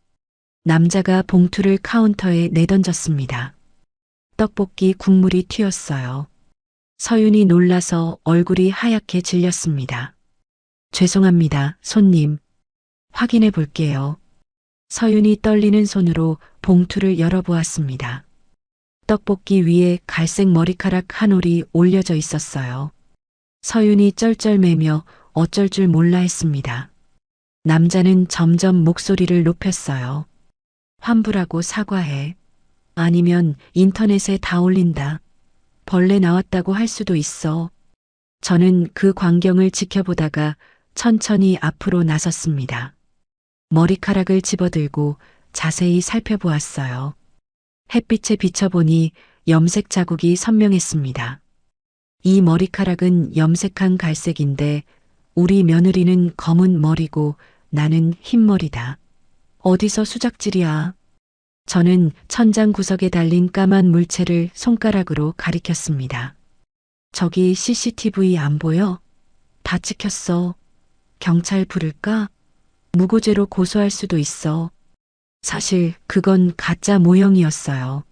남자가 봉투를 카운터에 내던졌습니다. 떡볶이 국물이 튀었어요. 서윤이 놀라서 얼굴이 하얗게 질렸습니다. 죄송합니다, 손님. 확인해 볼게요. 서윤이 떨리는 손으로 봉투를 열어보았습니다. 떡볶이 위에 갈색 머리카락 한 올이 올려져 있었어요. 서윤이 쩔쩔매며 어쩔 줄 몰라 했습니다. 남자는 점점 목소리를 높였어요. 환불하고 사과해. 아니면 인터넷에 다 올린다. 벌레 나왔다고 할 수도 있어. 저는 그 광경을 지켜보다가 천천히 앞으로 나섰습니다. 머리카락을 집어들고 자세히 살펴보았어요. 햇빛에 비춰보니 염색 자국이 선명했습니다. 이 머리카락은 염색한 갈색인데 우리 며느리는 검은 머리고 나는 흰머리다. 어디서 수작질이야? 저는 천장 구석에 달린 까만 물체를 손가락으로 가리켰습니다. 저기 CCTV 안 보여? 다 찍혔어. 경찰 부를까? 무고죄로 고소할 수도 있어. 사실 그건 가짜 모형이었어요.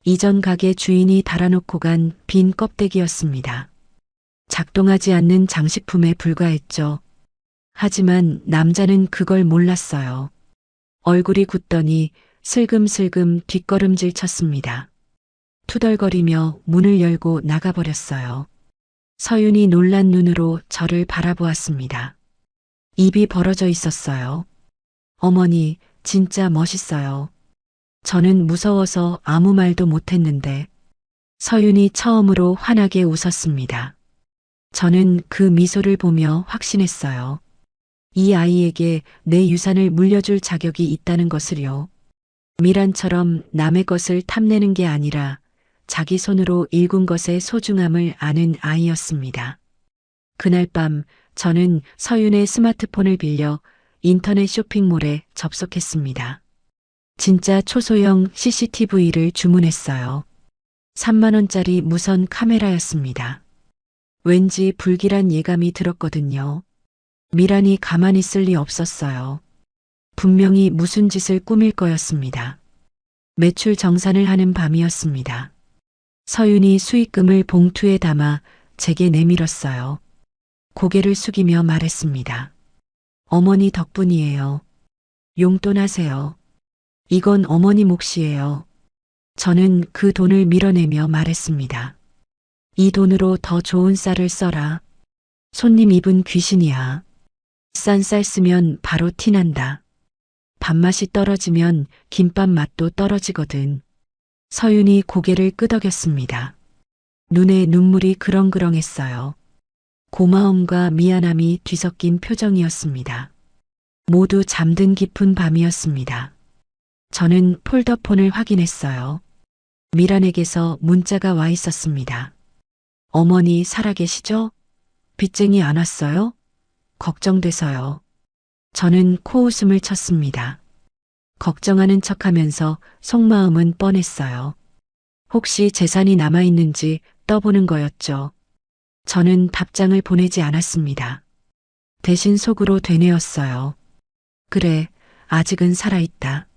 이전 가게 주인이 달아놓고 간 빈 껍데기였습니다. 작동하지 않는 장식품에 불과했죠. 하지만 남자는 그걸 몰랐어요. 얼굴이 굳더니 슬금슬금 뒷걸음질 쳤습니다. 투덜거리며 문을 열고 나가버렸어요. 서윤이 놀란 눈으로 저를 바라보았습니다. 입이 벌어져 있었어요. 어머니, 진짜 멋있어요. 저는 무서워서 아무 말도 못했는데 서윤이 처음으로 환하게 웃었습니다. 저는 그 미소를 보며 확신했어요. 이 아이에게 내 유산을 물려줄 자격이 있다는 것을요. 미란처럼 남의 것을 탐내는 게 아니라 자기 손으로 일군 것의 소중함을 아는 아이였습니다. 그날 밤 저는 서윤의 스마트폰을 빌려 인터넷 쇼핑몰에 접속했습니다. 진짜 초소형 CCTV를 주문했어요. 3만 원짜리 무선 카메라였습니다. 왠지 불길한 예감이 들었거든요. 미란이 가만히 있을 리 없었어요. 분명히 무슨 짓을 꾸밀 거였습니다. 매출 정산을 하는 밤이었습니다. 서윤이 수익금을 봉투에 담아 제게 내밀었어요. 고개를 숙이며 말했습니다. 어머니 덕분이에요. 용돈하세요. 이건 어머니 몫이에요. 저는 그 돈을 밀어내며 말했습니다. 이 돈으로 더 좋은 쌀을 써라. 손님 입은 귀신이야. 싼 쌀 쓰면 바로 티난다. 밥맛이 떨어지면 김밥 맛도 떨어지거든. 서윤이 고개를 끄덕였습니다. 눈에 눈물이 그렁그렁했어요. 고마움과 미안함이 뒤섞인 표정이었습니다. 모두 잠든 깊은 밤이었습니다. 저는 폴더폰을 확인했어요. 미란에게서 문자가 와 있었습니다. 어머니 살아계시죠? 빚쟁이 안 왔어요? 걱정돼서요. 저는 코웃음을 쳤습니다. 걱정하는 척하면서 속마음은 뻔했어요. 혹시 재산이 남아있는지 떠보는 거였죠. 저는 답장을 보내지 않았습니다. 대신 속으로 되뇌었어요. 그래, 아직은 살아있다.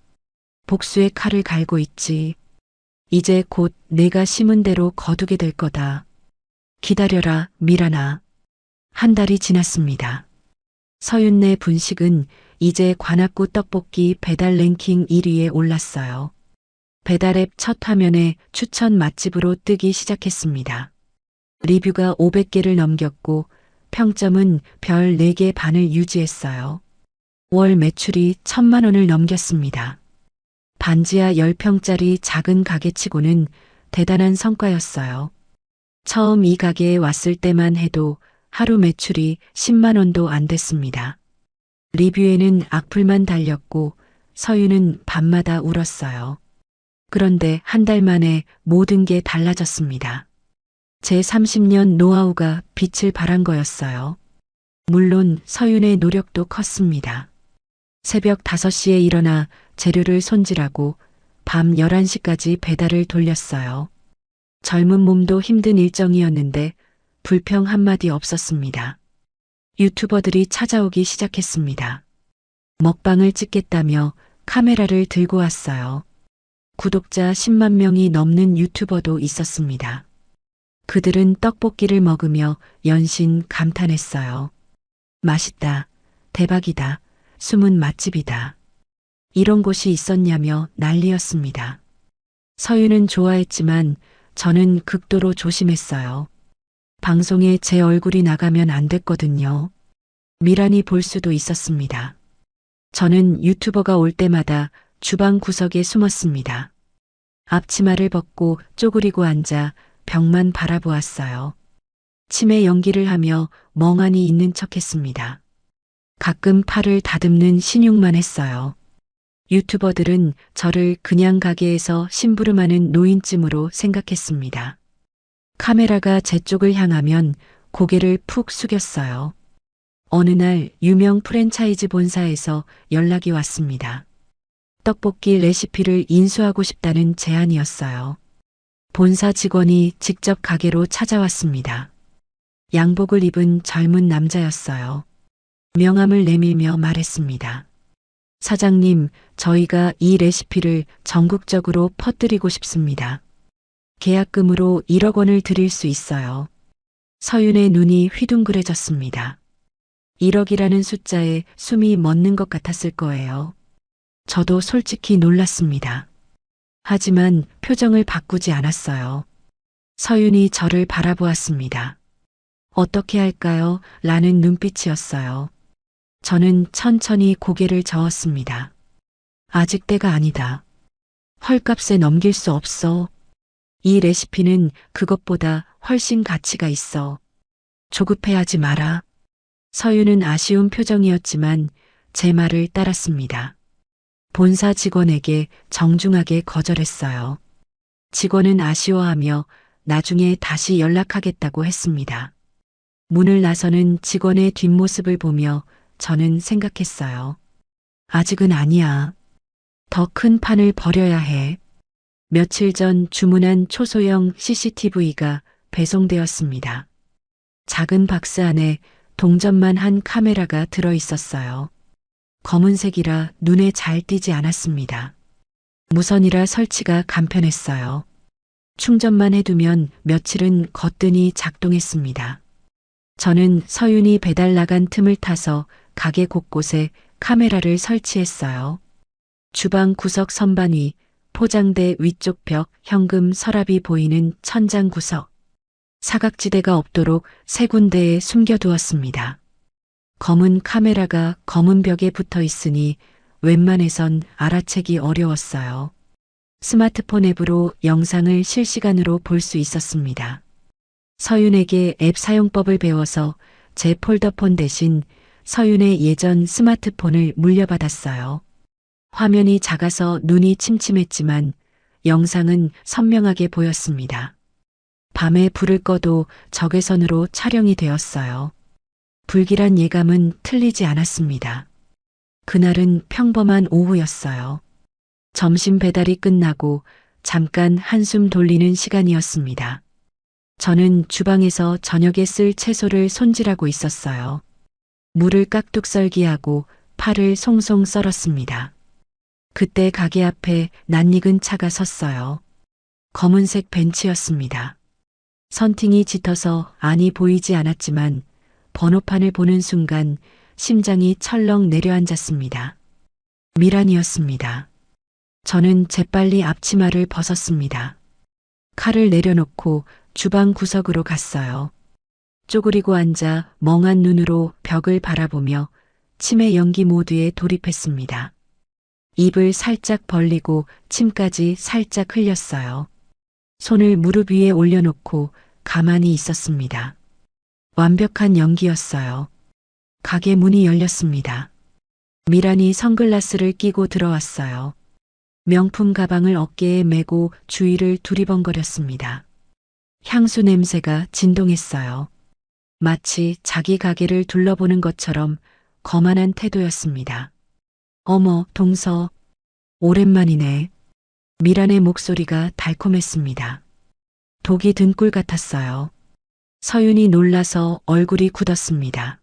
복수의 칼을 갈고 있지. 이제 곧 내가 심은 대로 거두게 될 거다. 기다려라, 미란아. 한 달이 지났습니다. 서윤네 분식은 이제 관악구 떡볶이 배달 랭킹 1위에 올랐어요. 배달앱 첫 화면에 추천 맛집으로 뜨기 시작했습니다. 리뷰가 500개를 넘겼고 평점은 별 4개 반을 유지했어요. 월 매출이 1000만 원을 넘겼습니다. 반지하 10평짜리 작은 가게치고는 대단한 성과였어요. 처음 이 가게에 왔을 때만 해도 하루 매출이 10만 원도 안 됐습니다. 리뷰에는 악플만 달렸고 서유는 밤마다 울었어요. 그런데 한 달 만에 모든 게 달라졌습니다. 제 30년 노하우가 빛을 발한 거였어요. 물론 서윤의 노력도 컸습니다. 새벽 5시에 일어나 재료를 손질하고 밤 11시까지 배달을 돌렸어요. 젊은 몸도 힘든 일정이었는데 불평 한마디 없었습니다. 유튜버들이 찾아오기 시작했습니다. 먹방을 찍겠다며 카메라를 들고 왔어요. 구독자 10만 명이 넘는 유튜버도 있었습니다. 그들은 떡볶이를 먹으며 연신 감탄했어요. 맛있다. 대박이다. 숨은 맛집이다. 이런 곳이 있었냐며 난리였습니다. 서유는 좋아했지만 저는 극도로 조심했어요. 방송에 제 얼굴이 나가면 안 됐거든요. 미란이 볼 수도 있었습니다. 저는 유튜버가 올 때마다 주방 구석에 숨었습니다. 앞치마를 벗고 쪼그리고 앉아 벽만 바라보았어요. 치매 연기를 하며 멍하니 있는 척했습니다. 가끔 팔을 다듬는 신용만 했어요. 유튜버들은 저를 그냥 가게에서 심부름하는 노인쯤으로 생각했습니다. 카메라가 제 쪽을 향하면 고개를 푹 숙였어요. 어느 날 유명 프랜차이즈 본사에서 연락이 왔습니다. 떡볶이 레시피를 인수하고 싶다는 제안이었어요. 본사 직원이 직접 가게로 찾아왔습니다. 양복을 입은 젊은 남자였어요. 명함을 내밀며 말했습니다. 사장님, 저희가 이 레시피를 전국적으로 퍼뜨리고 싶습니다. 계약금으로 1억 원을 드릴 수 있어요. 서윤의 눈이 휘둥그레졌습니다. 1억이라는 숫자에 숨이 멎는 것 같았을 거예요. 저도 솔직히 놀랐습니다. 하지만 표정을 바꾸지 않았어요. 서윤이 저를 바라보았습니다. 어떻게 할까요? 라는 눈빛이었어요. 저는 천천히 고개를 저었습니다. 아직 때가 아니다. 헐값에 넘길 수 없어. 이 레시피는 그것보다 훨씬 가치가 있어. 조급해하지 마라. 서유는 아쉬운 표정이었지만 제 말을 따랐습니다. 본사 직원에게 정중하게 거절했어요. 직원은 아쉬워하며 나중에 다시 연락하겠다고 했습니다. 문을 나서는 직원의 뒷모습을 보며 저는 생각했어요. 아직은 아니야. 더 큰 판을 벌여야 해. 며칠 전 주문한 초소형 CCTV가 배송되었습니다. 작은 박스 안에 동전만 한 카메라가 들어 있었어요. 검은색이라 눈에 잘 띄지 않았습니다. 무선이라 설치가 간편했어요. 충전만 해두면 며칠은 거뜬히 작동했습니다. 저는 서윤이 배달 나간 틈을 타서 가게 곳곳에 카메라를 설치했어요. 주방 구석 선반 위, 포장대 위쪽 벽, 현금 서랍이 보이는 천장 구석. 사각지대가 없도록 3군데에 숨겨두었습니다. 검은 카메라가 검은 벽에 붙어 있으니 웬만해선 알아채기 어려웠어요. 스마트폰 앱으로 영상을 실시간으로 볼 수 있었습니다. 서윤에게 앱 사용법을 배워서 제 폴더폰 대신 서윤의 예전 스마트폰을 물려받았어요. 화면이 작아서 눈이 침침했지만 영상은 선명하게 보였습니다. 밤에 불을 꺼도 적외선으로 촬영이 되었어요. 불길한 예감은 틀리지 않았습니다. 그날은 평범한 오후였어요. 점심 배달이 끝나고 잠깐 한숨 돌리는 시간이었습니다. 저는 주방에서 저녁에 쓸 채소를 손질하고 있었어요. 물을 깍둑 썰기하고 파를 송송 썰었습니다. 그때 가게 앞에 낯익은 차가 섰어요. 검은색 벤츠였습니다. 선팅이 짙어서 안이 보이지 않았지만 번호판을 보는 순간 심장이 철렁 내려앉았습니다. 미란이었습니다. 저는 재빨리 앞치마를 벗었습니다. 칼을 내려놓고 주방 구석으로 갔어요. 쪼그리고 앉아 멍한 눈으로 벽을 바라보며 치매 연기 모드에 돌입했습니다. 입을 살짝 벌리고 침까지 살짝 흘렸어요. 손을 무릎 위에 올려놓고 가만히 있었습니다. 완벽한 연기였어요. 가게 문이 열렸습니다. 미란이 선글라스를 끼고 들어왔어요. 명품 가방을 어깨에 메고 주위를 두리번거렸습니다. 향수 냄새가 진동했어요. 마치 자기 가게를 둘러보는 것처럼 거만한 태도였습니다. 어머, 동서. 오랜만이네. 미란의 목소리가 달콤했습니다. 독이 든 꿀 같았어요. 서윤이 놀라서 얼굴이 굳었습니다.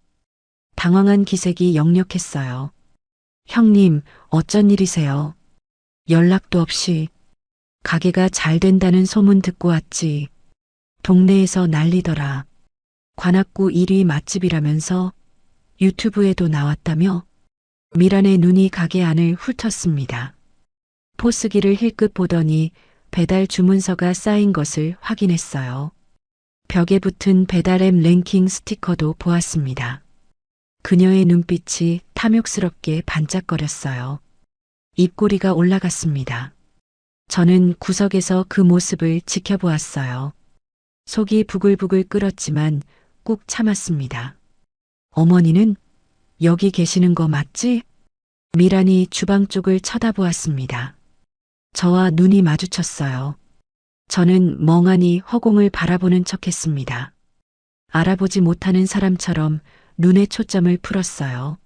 당황한 기색이 역력했어요. 형님, 어쩐 일이세요? 연락도 없이. 가게가 잘 된다는 소문 듣고 왔지. 동네에서 난리더라. 관악구 1위 맛집이라면서 유튜브에도 나왔다며? 미란의 눈이 가게 안을 훑었습니다. 포스기를 힐끗 보더니 배달 주문서가 쌓인 것을 확인했어요. 벽에 붙은 배달앱 랭킹 스티커도 보았습니다. 그녀의 눈빛이 탐욕스럽게 반짝거렸어요. 입꼬리가 올라갔습니다. 저는 구석에서 그 모습을 지켜보았어요. 속이 부글부글 끓었지만 꾹 참았습니다. 어머니는 여기 계시는 거 맞지? 미란이 주방 쪽을 쳐다보았습니다. 저와 눈이 마주쳤어요. 저는 멍하니 허공을 바라보는 척했습니다. 알아보지 못하는 사람처럼 눈에 초점을 풀었어요.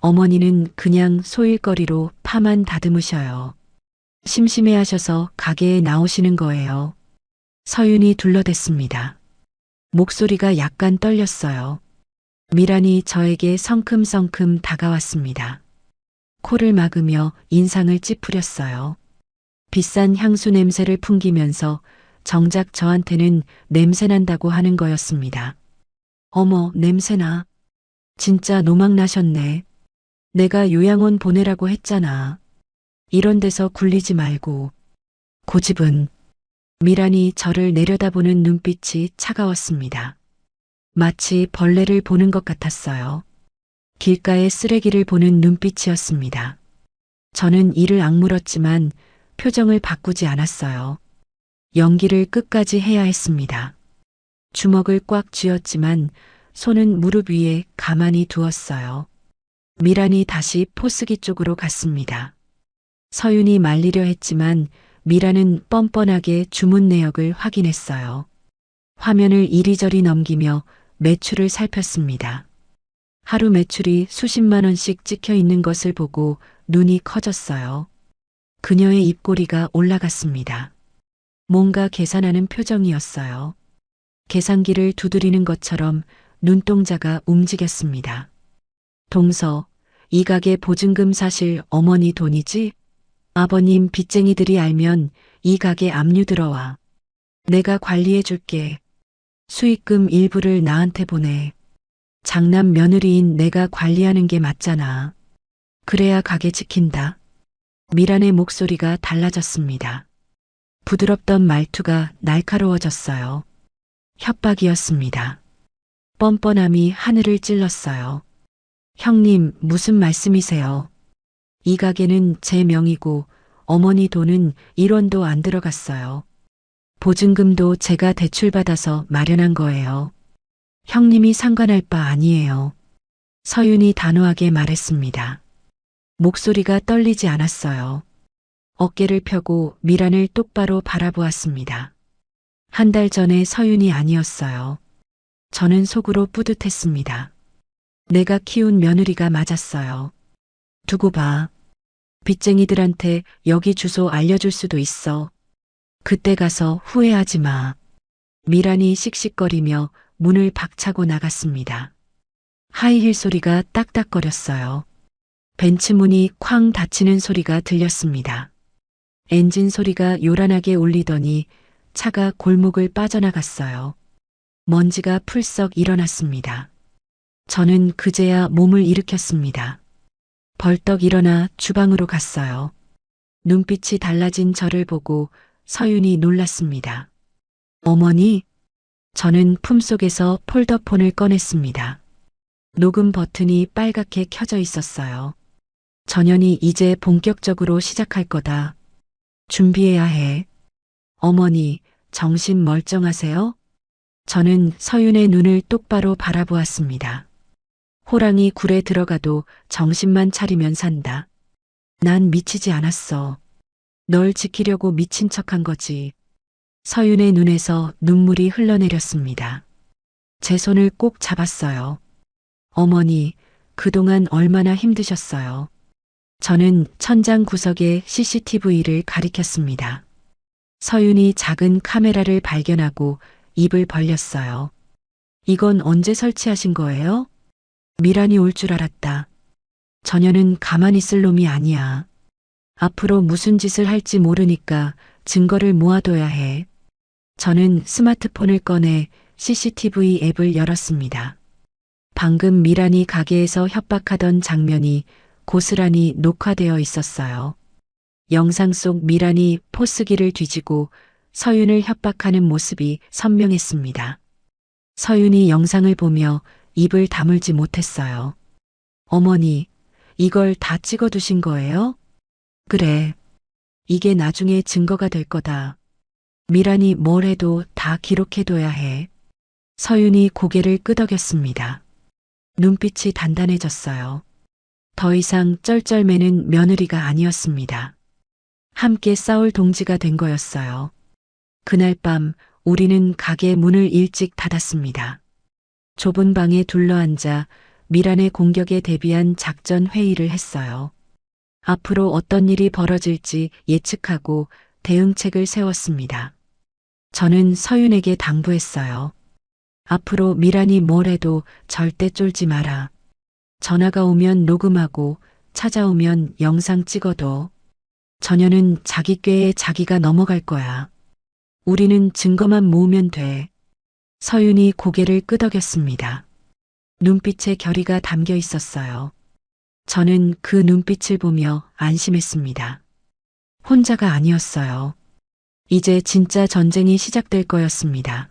어머니는 그냥 소일거리로 파만 다듬으셔요. 심심해하셔서 가게에 나오시는 거예요. 서윤이 둘러댔습니다. 목소리가 약간 떨렸어요. 미란이 저에게 성큼성큼 다가왔습니다. 코를 막으며 인상을 찌푸렸어요. 비싼 향수 냄새를 풍기면서 정작 저한테는 냄새난다고 하는 거였습니다. 어머, 냄새나. 진짜 노망나셨네. 내가 요양원 보내라고 했잖아. 이런 데서 굴리지 말고. 고집은. 미란이 저를 내려다보는 눈빛이 차가웠습니다. 마치 벌레를 보는 것 같았어요. 길가의 쓰레기를 보는 눈빛이었습니다. 저는 이를 악물었지만 표정을 바꾸지 않았어요. 연기를 끝까지 해야 했습니다. 주먹을 꽉 쥐었지만 손은 무릎 위에 가만히 두었어요. 미란이 다시 포스기 쪽으로 갔습니다. 서윤이 말리려 했지만 미란은 뻔뻔하게 주문 내역을 확인했어요. 화면을 이리저리 넘기며 매출을 살폈습니다. 하루 매출이 수십만 원씩 찍혀 있는 것을 보고 눈이 커졌어요. 그녀의 입꼬리가 올라갔습니다. 뭔가 계산하는 표정이었어요. 계산기를 두드리는 것처럼 눈동자가 움직였습니다. 동서, 이 가게 보증금 사실 어머니 돈이지? 아버님 빚쟁이들이 알면 이 가게 압류 들어와. 내가 관리해 줄게. 수익금 일부를 나한테 보내. 장남 며느리인 내가 관리하는 게 맞잖아. 그래야 가게 지킨다. 미란의 목소리가 달라졌습니다. 부드럽던 말투가 날카로워졌어요. 협박이었습니다. 뻔뻔함이 하늘을 찔렀어요. 형님, 무슨 말씀이세요? 이 가게는 제 명의고 어머니 돈은 1원도 안 들어갔어요. 보증금도 제가 대출받아서 마련한 거예요. 형님이 상관할 바 아니에요. 서윤이 단호하게 말했습니다. 목소리가 떨리지 않았어요. 어깨를 펴고 미란을 똑바로 바라보았습니다. 한 달 전에 서윤이 아니었어요. 저는 속으로 뿌듯했습니다. 내가 키운 며느리가 맞았어요. 두고 봐. 빚쟁이들한테 여기 주소 알려줄 수도 있어. 그때 가서 후회하지 마. 미란이 씩씩거리며 문을 박차고 나갔습니다. 하이힐 소리가 딱딱거렸어요. 벤츠 문이 쾅 닫히는 소리가 들렸습니다. 엔진 소리가 요란하게 울리더니 차가 골목을 빠져나갔어요. 먼지가 풀썩 일어났습니다. 저는 그제야 몸을 일으켰습니다. 벌떡 일어나 주방으로 갔어요. 눈빛이 달라진 저를 보고 서윤이 놀랐습니다. 어머니? 저는 품속에서 폴더폰을 꺼냈습니다. 녹음 버튼이 빨갛게 켜져 있었어요. 전현이 이제 본격적으로 시작할 거다. 준비해야 해. 어머니, 정신 멀쩡하세요? 저는 서윤의 눈을 똑바로 바라보았습니다. 호랑이 굴에 들어가도 정신만 차리면 산다. 난 미치지 않았어. 널 지키려고 미친 척한 거지. 서윤의 눈에서 눈물이 흘러내렸습니다. 제 손을 꼭 잡았어요. 어머니, 그동안 얼마나 힘드셨어요. 저는 천장 구석에 CCTV를 가리켰습니다. 서윤이 작은 카메라를 발견하고 입을 벌렸어요. 이건 언제 설치하신 거예요? 미란이 올 줄 알았다. 전혀는 가만히 있을 놈이 아니야. 앞으로 무슨 짓을 할지 모르니까 증거를 모아둬야 해. 저는 스마트폰을 꺼내 CCTV 앱을 열었습니다. 방금 미란이 가게에서 협박하던 장면이 고스란히 녹화되어 있었어요. 영상 속 미란이 포스기를 뒤지고 서윤을 협박하는 모습이 선명했습니다. 서윤이 영상을 보며 입을 다물지 못했어요. 어머니, 이걸 다 찍어두신 거예요? 그래. 이게 나중에 증거가 될 거다. 미란이 뭘 해도 다 기록해둬야 해. 서윤이 고개를 끄덕였습니다. 눈빛이 단단해졌어요. 더 이상 쩔쩔매는 며느리가 아니었습니다. 함께 싸울 동지가 된 거였어요. 그날 밤 우리는 가게 문을 일찍 닫았습니다. 좁은 방에 둘러앉아 미란의 공격에 대비한 작전 회의를 했어요. 앞으로 어떤 일이 벌어질지 예측하고 대응책을 세웠습니다. 저는 서윤에게 당부했어요. 앞으로 미란이 뭘 해도 절대 쫄지 마라. 전화가 오면 녹음하고 찾아오면 영상 찍어둬. 전혀는 자기 꾀에 자기가 넘어갈 거야. 우리는 증거만 모으면 돼. 서윤이 고개를 끄덕였습니다. 눈빛에 결의가 담겨 있었어요. 저는 그 눈빛을 보며 안심했습니다. 혼자가 아니었어요. 이제 진짜 전쟁이 시작될 거였습니다.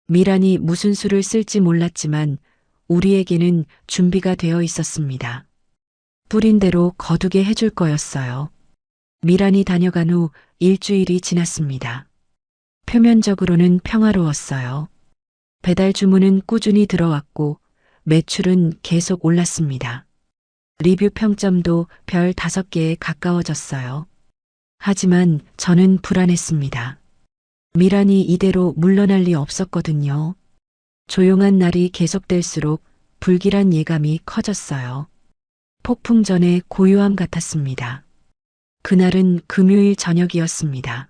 미란이 무슨 수를 쓸지 몰랐지만 우리에게는 준비가 되어 있었습니다. 뿌린 대로 거두게 해줄 거였어요. 미란이 다녀간 후 일주일이 지났습니다. 표면적으로는 평화로웠어요. 배달 주문은 꾸준히 들어왔고 매출은 계속 올랐습니다. 리뷰 평점도 별 5개에 가까워졌어요. 하지만 저는 불안했습니다. 미란이 이대로 물러날 리 없었거든요. 조용한 날이 계속될수록 불길한 예감이 커졌어요. 폭풍 전의 고요함 같았습니다. 그날은 금요일 저녁이었습니다.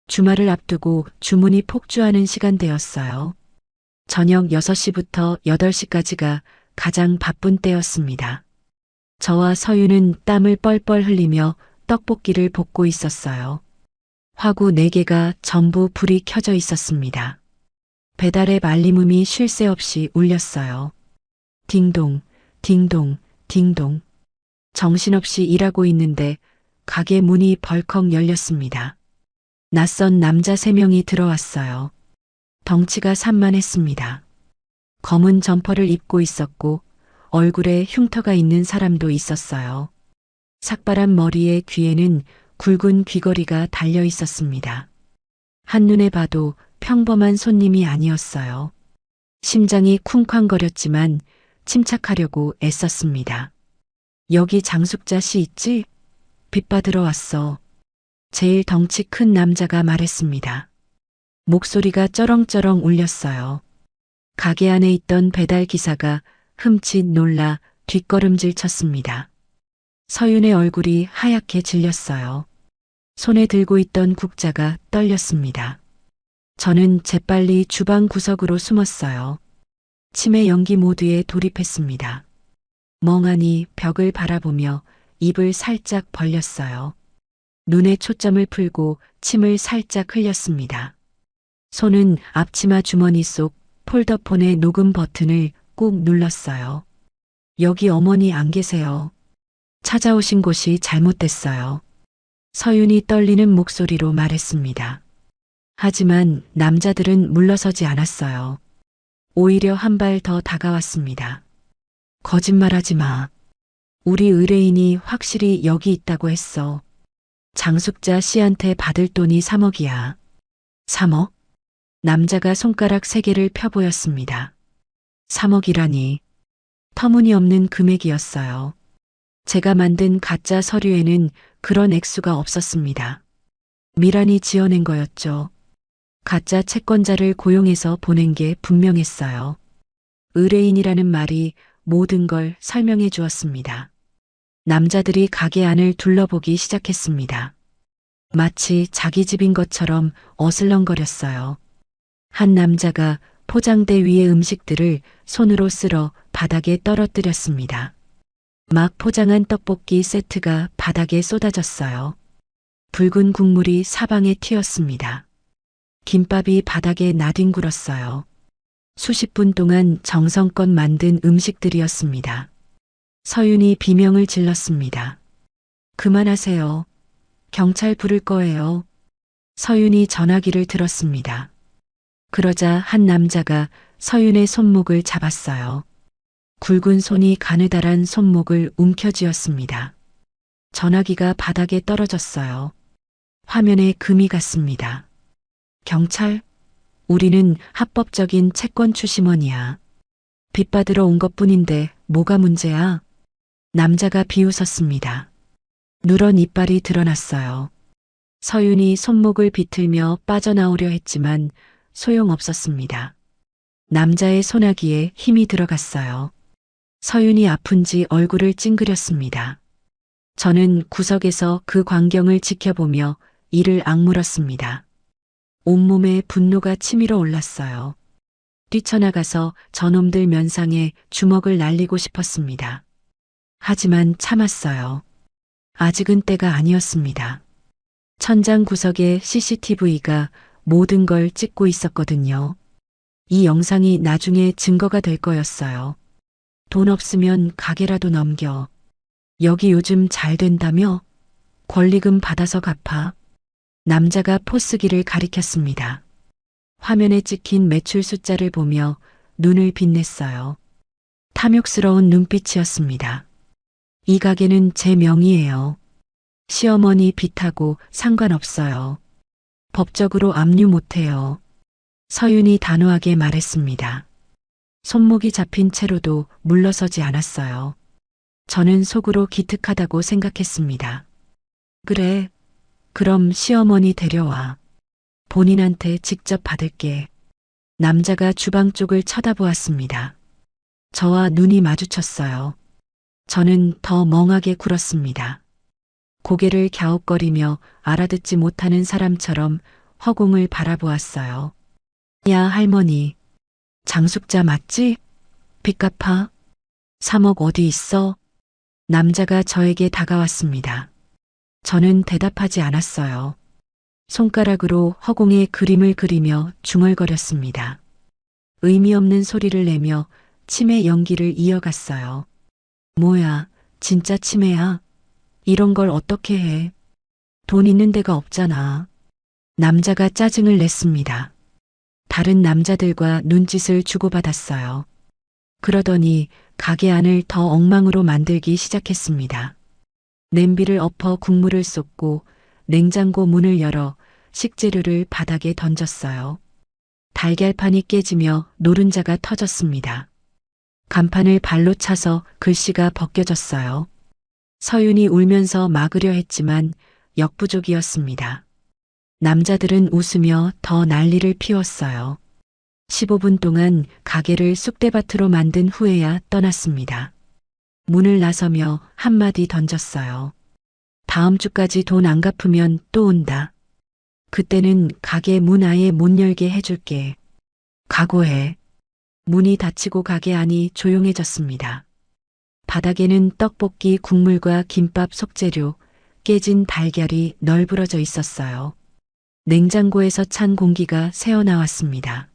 주말을 앞두고 주문이 폭주하는 시간대였어요. 저녁 6시부터 8시까지가 가장 바쁜 때였습니다. 저와 서윤은 땀을 뻘뻘 흘리며 떡볶이를 볶고 있었어요. 화구 4개가 전부 불이 켜져 있었습니다. 배달의 알림음이 쉴 새 없이 울렸어요. 딩동, 딩동, 딩동. 정신없이 일하고 있는데 가게 문이 벌컥 열렸습니다. 낯선 남자 3명이 들어왔어요. 덩치가 산만했습니다. 검은 점퍼를 입고 있었고 얼굴에 흉터가 있는 사람도 있었어요. 삭발한 머리에 귀에는 굵은 귀걸이가 달려 있었습니다. 한눈에 봐도 평범한 손님이 아니었어요. 심장이 쿵쾅거렸지만 침착하려고 애썼습니다. 여기 장숙자 씨 있지? 빚 받으러 왔어. 제일 덩치 큰 남자가 말했습니다. 목소리가 쩌렁쩌렁 울렸어요. 가게 안에 있던 배달 기사가 흠칫 놀라 뒷걸음질 쳤습니다. 서윤의 얼굴이 하얗게 질렸어요. 손에 들고 있던 국자가 떨렸습니다. 저는 재빨리 주방 구석으로 숨었어요. 치매 연기 모드에 돌입했습니다. 멍하니 벽을 바라보며 입을 살짝 벌렸어요. 눈에 초점을 풀고 침을 살짝 흘렸습니다. 손은 앞치마 주머니 속 폴더폰의 녹음 버튼을 꾹 눌렀어요. 여기 어머니 안 계세요. 찾아오신 곳이 잘못됐어요. 서윤이 떨리는 목소리로 말했습니다. 하지만 남자들은 물러서지 않았어요. 오히려 한 발 더 다가왔습니다. 거짓말하지 마. 우리 의뢰인이 확실히 여기 있다고 했어. 장숙자 씨한테 받을 돈이 3억이야. 3억? 남자가 손가락 3개를 펴보였습니다. 3억이라니. 터무니없는 금액이었어요. 제가 만든 가짜 서류에는 그런 액수가 없었습니다. 미란이 지어낸 거였죠. 가짜 채권자를 고용해서 보낸 게 분명했어요. 의뢰인이라는 말이 모든 걸 설명해 주었습니다. 남자들이 가게 안을 둘러보기 시작했습니다. 마치 자기 집인 것처럼 어슬렁거렸어요. 한 남자가 포장대 위의 음식들을 손으로 쓸어 바닥에 떨어뜨렸습니다. 막 포장한 떡볶이 세트가 바닥에 쏟아졌어요. 붉은 국물이 사방에 튀었습니다. 김밥이 바닥에 나뒹굴었어요. 수십 분 동안 정성껏 만든 음식들이었습니다. 서윤이 비명을 질렀습니다. 그만하세요. 경찰 부를 거예요. 서윤이 전화기를 들었습니다. 그러자 한 남자가 서윤의 손목을 잡았어요. 굵은 손이 가느다란 손목을 움켜쥐었습니다. 전화기가 바닥에 떨어졌어요. 화면에 금이 갔습니다. 경찰? 우리는 합법적인 채권 추심원이야. 빚 받으러 온 것뿐인데 뭐가 문제야? 남자가 비웃었습니다. 누런 이빨이 드러났어요. 서윤이 손목을 비틀며 빠져나오려 했지만 소용없었습니다. 남자의 소나기에 힘이 들어갔어요. 서윤이 아픈지 얼굴을 찡그렸습니다. 저는 구석에서 그 광경을 지켜보며 이를 악물었습니다. 온몸에 분노가 치밀어 올랐어요. 뛰쳐나가서 저놈들 면상에 주먹을 날리고 싶었습니다. 하지만 참았어요. 아직은 때가 아니었습니다. 천장 구석에 CCTV가 모든 걸 찍고 있었거든요. 이 영상이 나중에 증거가 될 거였어요. 돈 없으면 가게라도 넘겨. 여기 요즘 잘 된다며? 권리금 받아서 갚아. 남자가 포스기를 가리켰습니다. 화면에 찍힌 매출 숫자를 보며 눈을 빛냈어요. 탐욕스러운 눈빛이었습니다. 이 가게는 제 명의예요. 시어머니 빚하고 상관없어요. 법적으로 압류 못해요. 서윤이 단호하게 말했습니다. 손목이 잡힌 채로도 물러서지 않았어요. 저는 속으로 기특하다고 생각했습니다. 그래, 그럼 시어머니 데려와. 본인한테 직접 받을게. 남자가 주방 쪽을 쳐다보았습니다. 저와 눈이 마주쳤어요. 저는 더 멍하게 굴었습니다. 고개를 갸웃거리며 알아듣지 못하는 사람처럼 허공을 바라보았어요. 야, 할머니. 장숙자 맞지? 빚 갚아? 3억 어디 있어? 남자가 저에게 다가왔습니다. 저는 대답하지 않았어요. 손가락으로 허공에 그림을 그리며 중얼거렸습니다. 의미 없는 소리를 내며 치매 연기를 이어갔어요. 뭐야, 진짜 치매야? 이런 걸 어떻게 해? 돈 있는 데가 없잖아. 남자가 짜증을 냈습니다. 다른 남자들과 눈짓을 주고받았어요. 그러더니 가게 안을 더 엉망으로 만들기 시작했습니다. 냄비를 엎어 국물을 쏟고 냉장고 문을 열어 식재료를 바닥에 던졌어요. 달걀판이 깨지며 노른자가 터졌습니다. 간판을 발로 차서 글씨가 벗겨졌어요. 서윤이 울면서 막으려 했지만 역부족이었습니다. 남자들은 웃으며 더 난리를 피웠어요. 15분 동안 가게를 쑥대밭으로 만든 후에야 떠났습니다. 문을 나서며 한마디 던졌어요. 다음 주까지 돈 안 갚으면 또 온다. 그때는 가게 문 아예 못 열게 해줄게. 각오해. 문이 닫히고 가게 안이 조용해졌습니다. 바닥에는 떡볶이 국물과 김밥 속재료, 깨진 달걀이 널브러져 있었어요. 냉장고에서 찬 공기가 새어나왔습니다.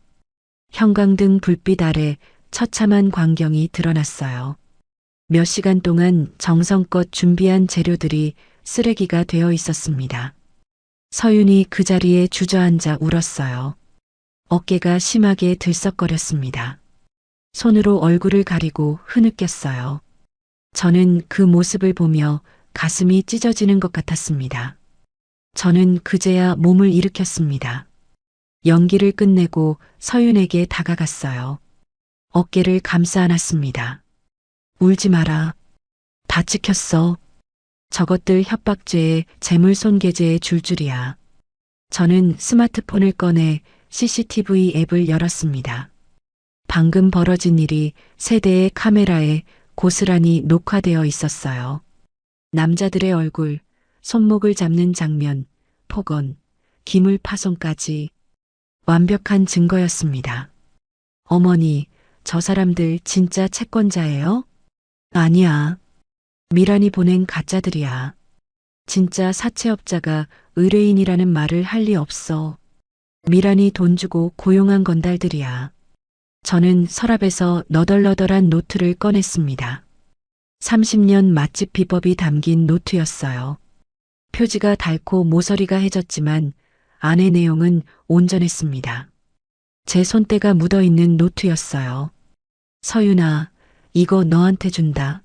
형광등 불빛 아래 처참한 광경이 드러났어요. 몇 시간 동안 정성껏 준비한 재료들이 쓰레기가 되어 있었습니다. 서윤이 그 자리에 주저앉아 울었어요. 어깨가 심하게 들썩거렸습니다. 손으로 얼굴을 가리고 흐느꼈어요. 저는 그 모습을 보며 가슴이 찢어지는 것 같았습니다. 저는 그제야 몸을 일으켰습니다. 연기를 끝내고 서윤에게 다가갔어요. 어깨를 감싸 안았습니다. 울지 마라. 다 찍혔어. 저것들 협박죄에 재물손괴죄에 줄줄이야. 저는 스마트폰을 꺼내 CCTV 앱을 열었습니다. 방금 벌어진 일이 세 대의 카메라에 고스란히 녹화되어 있었어요. 남자들의 얼굴, 손목을 잡는 장면, 폭언, 기물 파손까지 완벽한 증거였습니다. 어머니, 저 사람들 진짜 채권자예요? 아니야. 미란이 보낸 가짜들이야. 진짜 사채업자가 의뢰인이라는 말을 할 리 없어. 미란이 돈 주고 고용한 건달들이야. 저는 서랍에서 너덜너덜한 노트를 꺼냈습니다. 30년 맛집 비법이 담긴 노트였어요. 표지가 닳고 모서리가 해졌지만 안의 내용은 온전했습니다. 제 손때가 묻어있는 노트였어요. 서윤아, 이거 너한테 준다.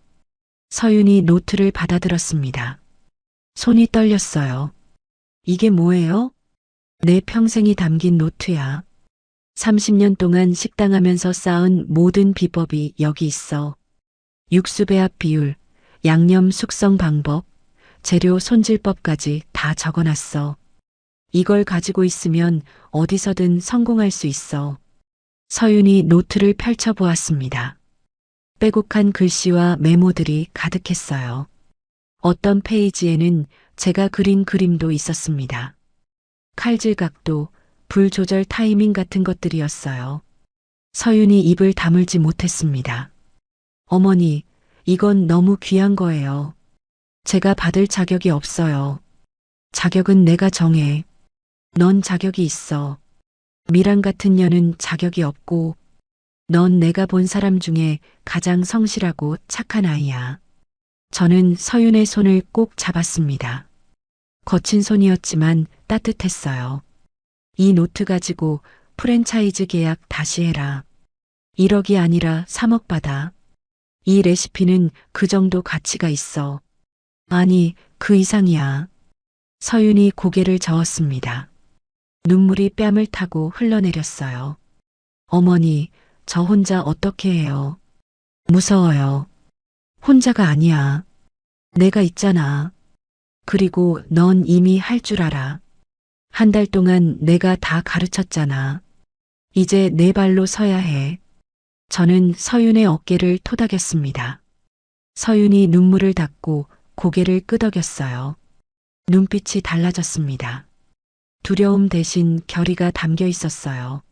서윤이 노트를 받아들었습니다. 손이 떨렸어요. 이게 뭐예요? 내 평생이 담긴 노트야. 30년 동안 식당하면서 쌓은 모든 비법이 여기 있어. 육수 배합 비율, 양념 숙성 방법, 재료 손질법까지 다 적어놨어. 이걸 가지고 있으면 어디서든 성공할 수 있어. 서윤이 노트를 펼쳐보았습니다. 빼곡한 글씨와 메모들이 가득했어요. 어떤 페이지에는 제가 그린 그림도 있었습니다. 칼질 각도, 불 조절 타이밍 같은 것들이었어요. 서윤이 입을 다물지 못했습니다. 어머니, 이건 너무 귀한 거예요. 제가 받을 자격이 없어요. 자격은 내가 정해. 넌 자격이 있어. 미란 같은 년은 자격이 없고, 넌 내가 본 사람 중에 가장 성실하고 착한 아이야. 저는 서윤의 손을 꼭 잡았습니다. 거친 손이었지만 따뜻했어요. 이 노트 가지고 프랜차이즈 계약 다시 해라. 1억이 아니라 3억 받아. 이 레시피는 그 정도 가치가 있어. 아니, 그 이상이야. 서윤이 고개를 저었습니다. 눈물이 뺨을 타고 흘러내렸어요. 어머니, 저 혼자 어떻게 해요? 무서워요. 혼자가 아니야. 내가 있잖아. 그리고 넌 이미 할 줄 알아. 한 달 동안 내가 다 가르쳤잖아. 이제 내 발로 서야 해. 저는 서윤의 어깨를 토닥였습니다. 서윤이 눈물을 닦고 고개를 끄덕였어요. 눈빛이 달라졌습니다. 두려움 대신 결의가 담겨 있었어요.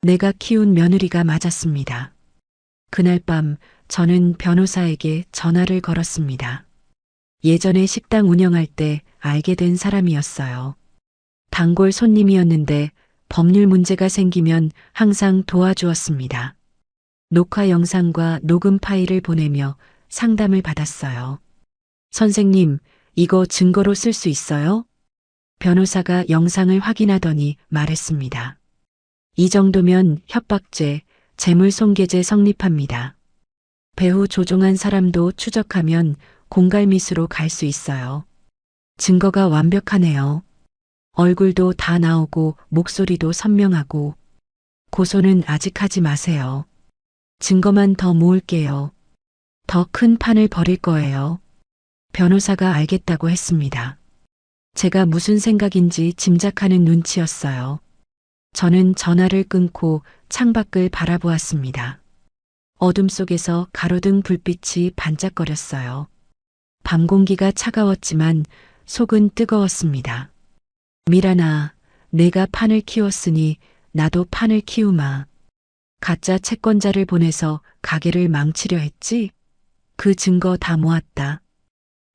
내가 키운 며느리가 맞았습니다. 그날 밤 저는 변호사에게 전화를 걸었습니다. 예전에 식당 운영할 때 알게 된 사람이었어요. 단골 손님이었는데 법률 문제가 생기면 항상 도와주었습니다. 녹화 영상과 녹음 파일을 보내며 상담을 받았어요. 선생님, 이거 증거로 쓸 수 있어요? 변호사가 영상을 확인하더니 말했습니다. 이 정도면 협박죄, 재물손괴죄 성립합니다. 배후 조종한 사람도 추적하면 공갈미수로 갈 수 있어요. 증거가 완벽하네요. 얼굴도 다 나오고 목소리도 선명하고 고소는 아직 하지 마세요. 증거만 더 모을게요. 더 큰 판을 벌일 거예요. 변호사가 알겠다고 했습니다. 제가 무슨 생각인지 짐작하는 눈치였어요. 저는 전화를 끊고 창밖을 바라보았습니다. 어둠 속에서 가로등 불빛이 반짝거렸어요. 밤 공기가 차가웠지만 속은 뜨거웠습니다. 미란아, 내가 판을 키웠으니 나도 판을 키우마. 가짜 채권자를 보내서 가게를 망치려 했지? 그 증거 다 모았다.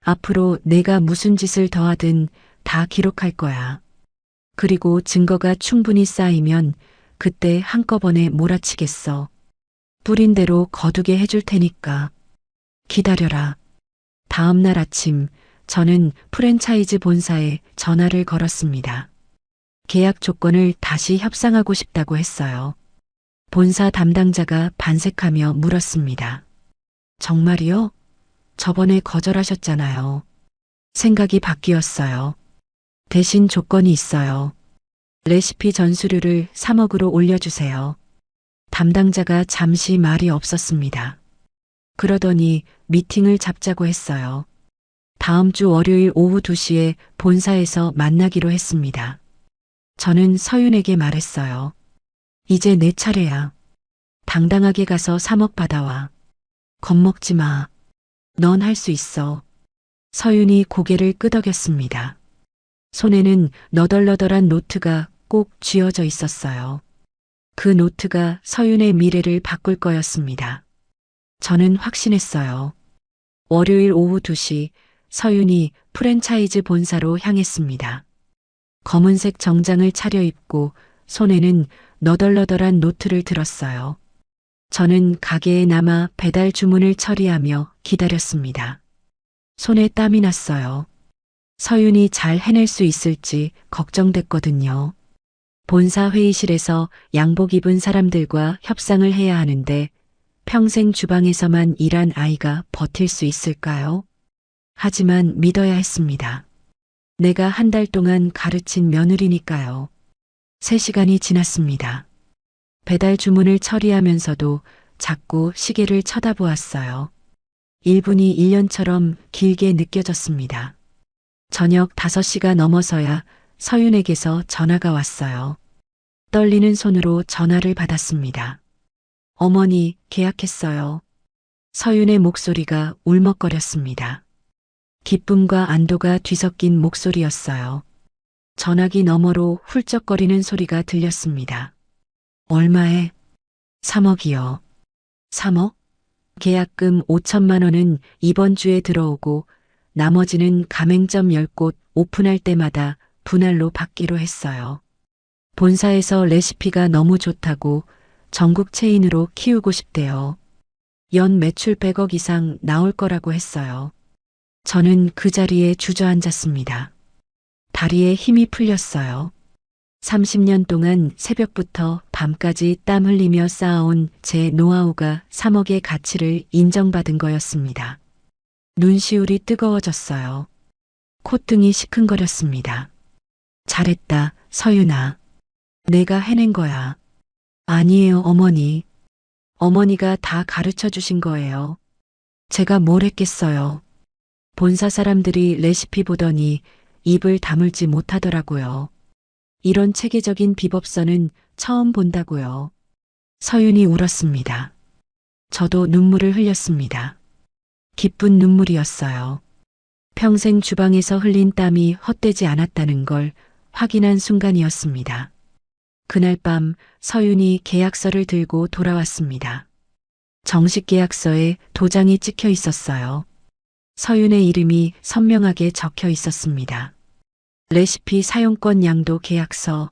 앞으로 내가 무슨 짓을 더하든 다 기록할 거야. 그리고 증거가 충분히 쌓이면 그때 한꺼번에 몰아치겠어. 뿌린 대로 거두게 해줄 테니까. 기다려라. 다음 날 아침 저는 프랜차이즈 본사에 전화를 걸었습니다. 계약 조건을 다시 협상하고 싶다고 했어요. 본사 담당자가 반색하며 물었습니다. 정말이요? 저번에 거절하셨잖아요. 생각이 바뀌었어요. 대신 조건이 있어요. 레시피 전수료를 3억으로 올려주세요. 담당자가 잠시 말이 없었습니다. 그러더니 미팅을 잡자고 했어요. 다음 주 월요일 오후 2시에 본사에서 만나기로 했습니다. 저는 서윤에게 말했어요. 이제 내 차례야. 당당하게 가서 3억 받아와. 겁먹지 마. 넌 할 수 있어. 서윤이 고개를 끄덕였습니다. 손에는 너덜너덜한 노트가 꼭 쥐어져 있었어요. 그 노트가 서윤의 미래를 바꿀 거였습니다. 저는 확신했어요. 월요일 오후 2시 서윤이 프랜차이즈 본사로 향했습니다. 검은색 정장을 차려입고 손에는 너덜너덜한 노트를 들었어요. 저는 가게에 남아 배달 주문을 처리하며 기다렸습니다. 손에 땀이 났어요. 서윤이 잘 해낼 수 있을지 걱정됐거든요. 본사 회의실에서 양복 입은 사람들과 협상을 해야 하는데 평생 주방에서만 일한 아이가 버틸 수 있을까요? 하지만 믿어야 했습니다. 내가 한 달 동안 가르친 며느리니까요. 3시간이 지났습니다. 배달 주문을 처리하면서도 자꾸 시계를 쳐다보았어요. 1분이 1년처럼 길게 느껴졌습니다. 저녁 5시가 넘어서야 서윤에게서 전화가 왔어요. 떨리는 손으로 전화를 받았습니다. 어머니, 계약했어요. 서윤의 목소리가 울먹거렸습니다. 기쁨과 안도가 뒤섞인 목소리였어요. 전화기 너머로 훌쩍거리는 소리가 들렸습니다. 얼마에? 3억이요. 3억? 계약금 5천만 원은 이번 주에 들어오고 나머지는 가맹점 10곳 오픈할 때마다 분할로 받기로 했어요. 본사에서 레시피가 너무 좋다고 전국 체인으로 키우고 싶대요. 연 매출 100억 이상 나올 거라고 했어요. 저는 그 자리에 주저앉았습니다. 다리에 힘이 풀렸어요. 30년 동안 새벽부터 밤까지 땀 흘리며 쌓아온 제 노하우가 3억의 가치를 인정받은 거였습니다. 눈시울이 뜨거워졌어요. 콧등이 시큰거렸습니다. 잘했다, 서윤아. 내가 해낸 거야. 아니에요, 어머니. 어머니가 다 가르쳐 주신 거예요. 제가 뭘 했겠어요. 본사 사람들이 레시피 보더니 입을 다물지 못하더라고요. 이런 체계적인 비법서는 처음 본다고요. 서윤이 울었습니다. 저도 눈물을 흘렸습니다. 기쁜 눈물이었어요. 평생 주방에서 흘린 땀이 헛되지 않았다는 걸 확인한 순간이었습니다. 그날 밤 서윤이 계약서를 들고 돌아왔습니다. 정식 계약서에 도장이 찍혀 있었어요. 서윤의 이름이 선명하게 적혀 있었습니다. 레시피 사용권 양도 계약서,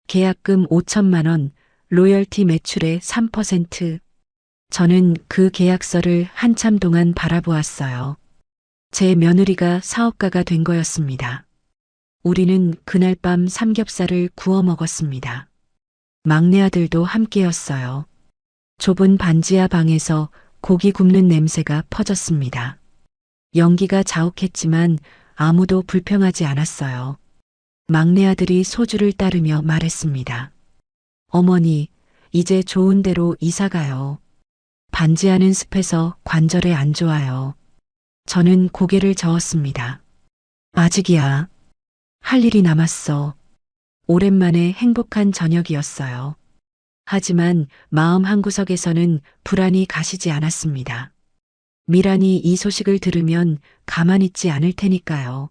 계약금 5천만 원, 로열티 매출의 3%. 저는 그 계약서를 한참 동안 바라보았어요. 제 며느리가 사업가가 된 거였습니다. 우리는 그날 밤 삼겹살을 구워 먹었습니다. 막내 아들도 함께였어요. 좁은 반지하 방에서 고기 굽는 냄새가 퍼졌습니다. 연기가 자욱했지만 아무도 불평하지 않았어요. 막내 아들이 소주를 따르며 말했습니다. 어머니, 이제 좋은 데로 이사 가요. 반지하는 습해서 관절에 안 좋아요. 저는 고개를 저었습니다. 아직이야. 할 일이 남았어. 오랜만에 행복한 저녁이었어요. 하지만 마음 한구석에서는 불안이 가시지 않았습니다. 미란이 이 소식을 들으면 가만 있지 않을 테니까요.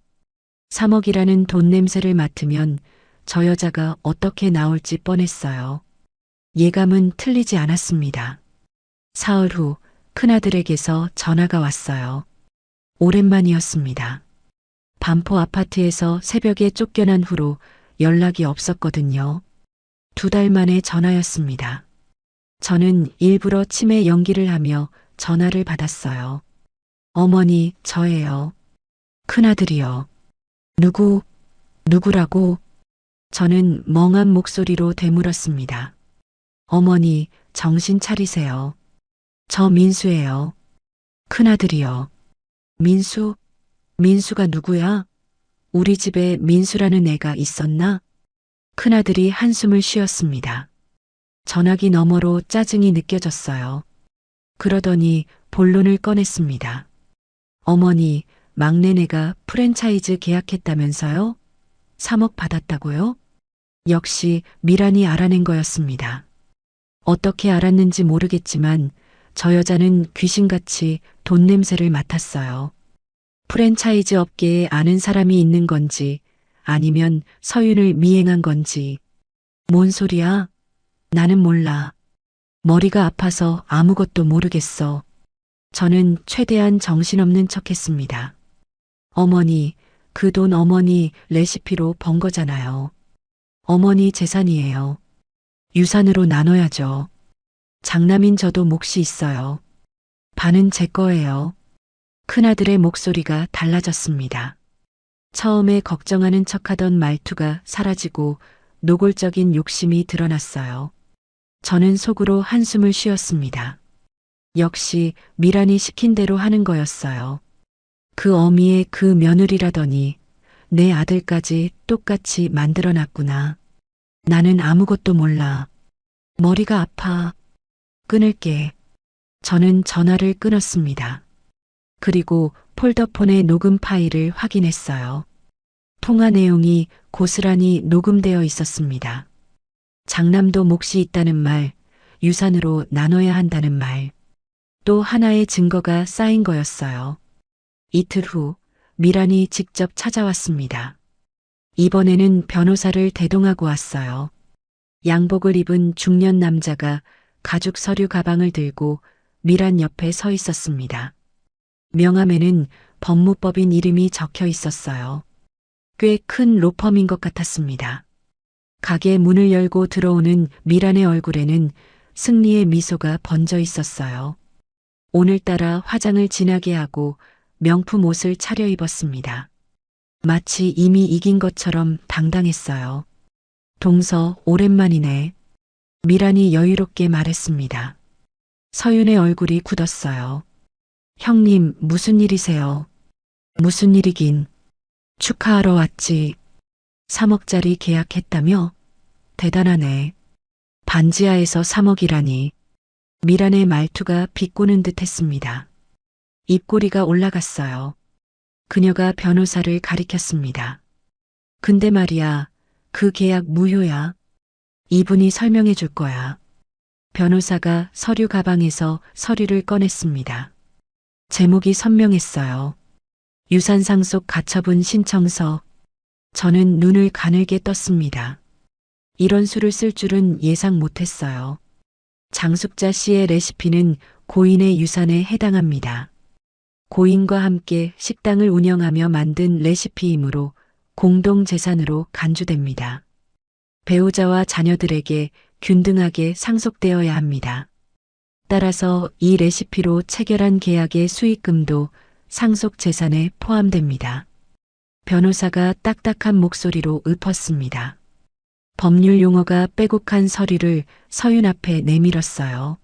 3억이라는 돈 냄새를 맡으면 저 여자가 어떻게 나올지 뻔했어요. 예감은 틀리지 않았습니다. 사흘 후 큰아들에게서 전화가 왔어요. 오랜만이었습니다. 반포 아파트에서 새벽에 쫓겨난 후로 연락이 없었거든요. 2달 만에 전화였습니다. 저는 일부러 치매 연기를 하며 전화를 받았어요. 어머니, 저예요. 큰아들이요. 누구라고? 저는 멍한 목소리로 되물었습니다. 어머니, 정신 차리세요. 저 민수예요. 큰아들이요. 민수가 누구야? 우리 집에 민수라는 애가 있었나? 큰아들이 한숨을 쉬었습니다. 전화기 너머로 짜증이 느껴졌어요. 그러더니 본론을 꺼냈습니다. 어머니, 막내네가 프랜차이즈 계약했다면서요? 3억 받았다고요? 역시 미란이 알아낸 거였습니다. 어떻게 알았는지 모르겠지만 저 여자는 귀신같이 돈 냄새를 맡았어요. 프랜차이즈 업계에 아는 사람이 있는 건지 아니면 서윤을 미행한 건지. 뭔 소리야? 나는 몰라. 머리가 아파서 아무것도 모르겠어. 저는 최대한 정신없는 척했습니다. 어머니, 그 돈 어머니 레시피로 번 거잖아요. 어머니 재산이에요. 유산으로 나눠야죠. 장남인 저도 몫이 있어요. 반은 제 거예요. 큰아들의 목소리가 달라졌습니다. 처음에 걱정하는 척하던 말투가 사라지고 노골적인 욕심이 드러났어요. 저는 속으로 한숨을 쉬었습니다. 역시 미란이 시킨 대로 하는 거였어요. 그 어미의 그 며느리라더니 내 아들까지 똑같이 만들어놨구나. 나는 아무것도 몰라. 머리가 아파. 끊을게. 저는 전화를 끊었습니다. 그리고 폴더폰의 녹음 파일을 확인했어요. 통화 내용이 고스란히 녹음되어 있었습니다. 장남도 몫이 있다는 말, 유산으로 나눠야 한다는 말. 또 하나의 증거가 쌓인 거였어요. 이틀 후 미란이 직접 찾아왔습니다. 이번에는 변호사를 대동하고 왔어요. 양복을 입은 중년 남자가 가죽 서류 가방을 들고 미란 옆에 서 있었습니다. 명함에는 법무법인 이름이 적혀 있었어요. 꽤 큰 로펌인 것 같았습니다. 가게 문을 열고 들어오는 미란의 얼굴에는 승리의 미소가 번져 있었어요. 오늘따라 화장을 진하게 하고 명품 옷을 차려입었습니다. 마치 이미 이긴 것처럼 당당했어요. 동서, 오랜만이네. 미란이 여유롭게 말했습니다. 서윤의 얼굴이 굳었어요. 형님, 무슨 일이세요? 무슨 일이긴. 축하하러 왔지. 3억짜리 계약했다며? 대단하네. 반지하에서 3억이라니. 미란의 말투가 비꼬는 듯 했습니다. 입꼬리가 올라갔어요. 그녀가 변호사를 가리켰습니다. 근데 말이야, 그 계약 무효야. 이분이 설명해 줄 거야. 변호사가 서류 가방에서 서류를 꺼냈습니다. 제목이 선명했어요. 유산 상속 가처분 신청서. 저는 눈을 가늘게 떴습니다. 이런 수를 쓸 줄은 예상 못했어요. 장숙자 씨의 레시피는 고인의 유산에 해당합니다. 고인과 함께 식당을 운영하며 만든 레시피이므로 공동재산으로 간주됩니다. 배우자와 자녀들에게 균등하게 상속되어야 합니다. 따라서 이 레시피로 체결한 계약의 수익금도 상속재산에 포함됩니다. 변호사가 딱딱한 목소리로 읊었습니다. 법률 용어가 빼곡한 서류를 서윤 앞에 내밀었어요.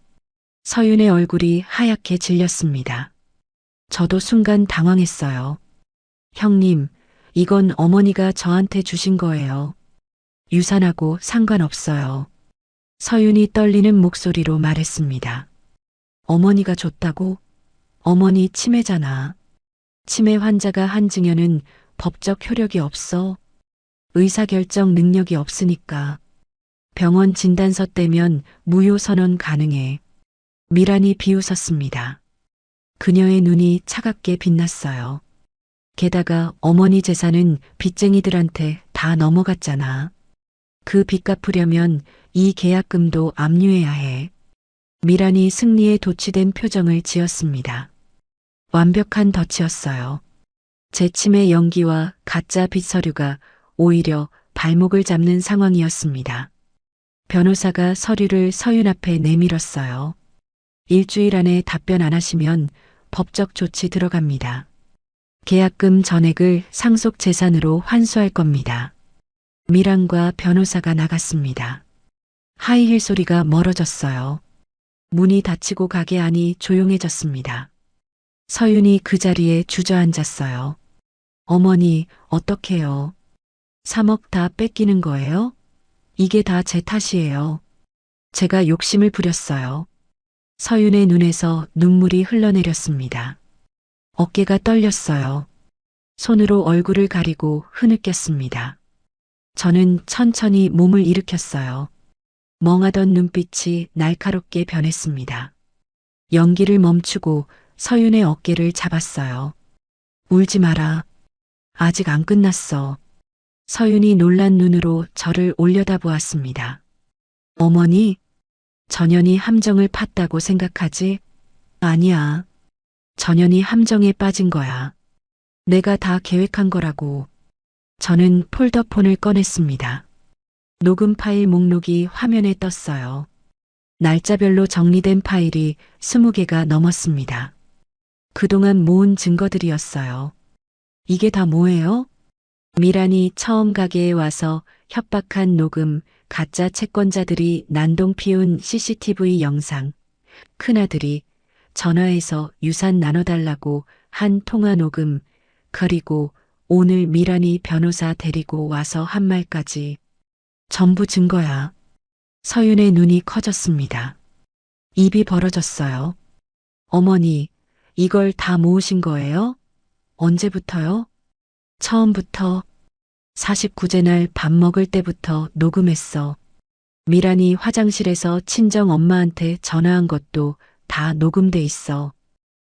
서윤의 얼굴이 하얗게 질렸습니다. 저도 순간 당황했어요. 형님, 이건 어머니가 저한테 주신 거예요. 유산하고 상관없어요. 서윤이 떨리는 목소리로 말했습니다. 어머니가 줬다고? 어머니 치매잖아. 치매 환자가 한 증여는 법적 효력이 없어. 의사결정 능력이 없으니까. 병원 진단서 떼면 무효 선언 가능해. 미란이 비웃었습니다. 그녀의 눈이 차갑게 빛났어요. 게다가 어머니 재산은 빚쟁이들한테 다 넘어갔잖아. 그 빚 갚으려면 이 계약금도 압류해야 해. 미란이 승리에 도취된 표정을 지었습니다. 완벽한 덫이었어요. 재침의 연기와 가짜 빚 서류가 오히려 발목을 잡는 상황이었습니다. 변호사가 서류를 서윤 앞에 내밀었어요. 일주일 안에 답변 안 하시면 법적 조치 들어갑니다. 계약금 전액을 상속 재산으로 환수할 겁니다. 미란과 변호사가 나갔습니다. 하이힐 소리가 멀어졌어요. 문이 닫히고 가게 안이 조용해졌습니다. 서윤이 그 자리에 주저앉았어요. 어머니, 어떡해요? 3억 다 뺏기는 거예요? 이게 다 제 탓이에요. 제가 욕심을 부렸어요. 서윤의 눈에서 눈물이 흘러내렸습니다. 어깨가 떨렸어요. 손으로 얼굴을 가리고 흐느꼈습니다. 저는 천천히 몸을 일으켰어요. 멍하던 눈빛이 날카롭게 변했습니다. 연기를 멈추고 서윤의 어깨를 잡았어요. 울지 마라. 아직 안 끝났어. 서윤이 놀란 눈으로 저를 올려다보았습니다. 어머니, 전현이 함정을 팠다고 생각하지? 아니야. 전현이 함정에 빠진 거야. 내가 다 계획한 거라고. 저는 폴더폰을 꺼냈습니다. 녹음 파일 목록이 화면에 떴어요. 날짜별로 정리된 파일이 20개가 넘었습니다. 그동안 모은 증거들이었어요. 이게 다 뭐예요? 미란이 처음 가게에 와서 협박한 녹음, 가짜 채권자들이 난동 피운 CCTV 영상, 큰아들이 전화해서 유산 나눠달라고 한 통화 녹음, 그리고 오늘 미란이 변호사 데리고 와서 한 말까지 전부 증거야. 서윤의 눈이 커졌습니다. 입이 벌어졌어요. 어머니, 이걸 다 모으신 거예요? 언제부터요? 처음부터 49제 날 밥 먹을 때부터 녹음했어. 미란이 화장실에서 친정 엄마한테 전화한 것도 다 녹음돼 있어.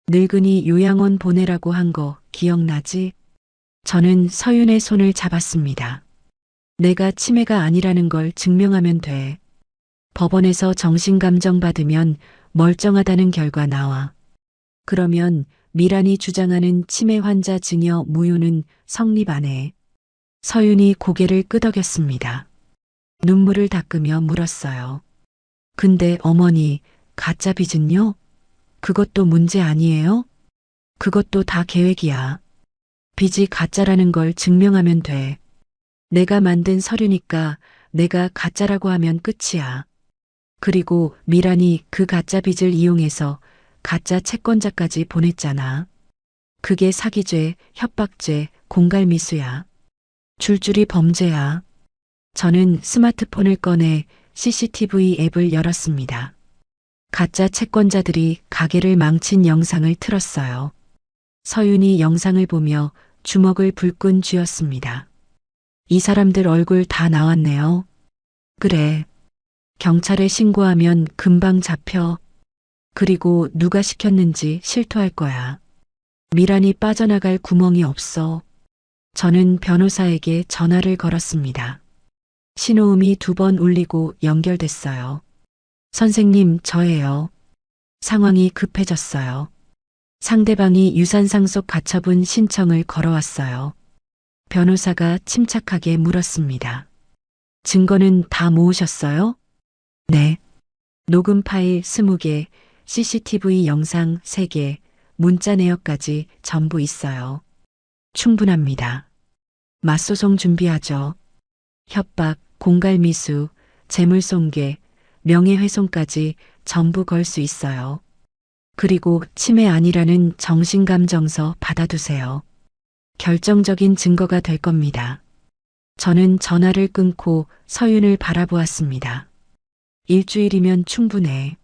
늙은이 요양원 보내라고 한 거 기억나지? 저는 서윤의 손을 잡았습니다. 내가 치매가 아니라는 걸 증명하면 돼. 법원에서 정신감정 받으면 멀쩡하다는 결과 나와. 그러면 미란이 주장하는 치매 환자 증여 무효는 성립 안 해. 서윤이 고개를 끄덕였습니다. 눈물을 닦으며 물었어요. 근데 어머니, 가짜 빚은요? 그것도 문제 아니에요? 그것도 다 계획이야. 빚이 가짜라는 걸 증명하면 돼. 내가 만든 서류니까 내가 가짜라고 하면 끝이야. 그리고 미란이 그 가짜 빚을 이용해서 가짜 채권자까지 보냈잖아. 그게 사기죄, 협박죄, 공갈미수야. 줄줄이 범죄야. 저는 스마트폰을 꺼내 CCTV 앱을 열었습니다. 가짜 채권자들이 가게를 망친 영상을 틀었어요. 서윤이 영상을 보며 주먹을 불끈 쥐었습니다. 이 사람들 얼굴 다 나왔네요. 그래. 경찰에 신고하면 금방 잡혀. 그리고 누가 시켰는지 실토할 거야. 미란이 빠져나갈 구멍이 없어. 저는 변호사에게 전화를 걸었습니다. 신호음이 2번 울리고 연결됐어요. 선생님, 저예요. 상황이 급해졌어요. 상대방이 유산상속 가처분 신청을 걸어왔어요. 변호사가 침착하게 물었습니다. 증거는 다 모으셨어요? 네. 녹음 파일 20개, CCTV 영상 3개, 문자 내역까지 전부 있어요. 충분합니다. 맞소송 준비하죠. 협박, 공갈미수, 재물손괴, 명예훼손까지 전부 걸 수 있어요. 그리고 치매 아니라는 정신감정서 받아두세요. 결정적인 증거가 될 겁니다. 저는 전화를 끊고 서윤을 바라보았습니다. 일주일이면 충분해.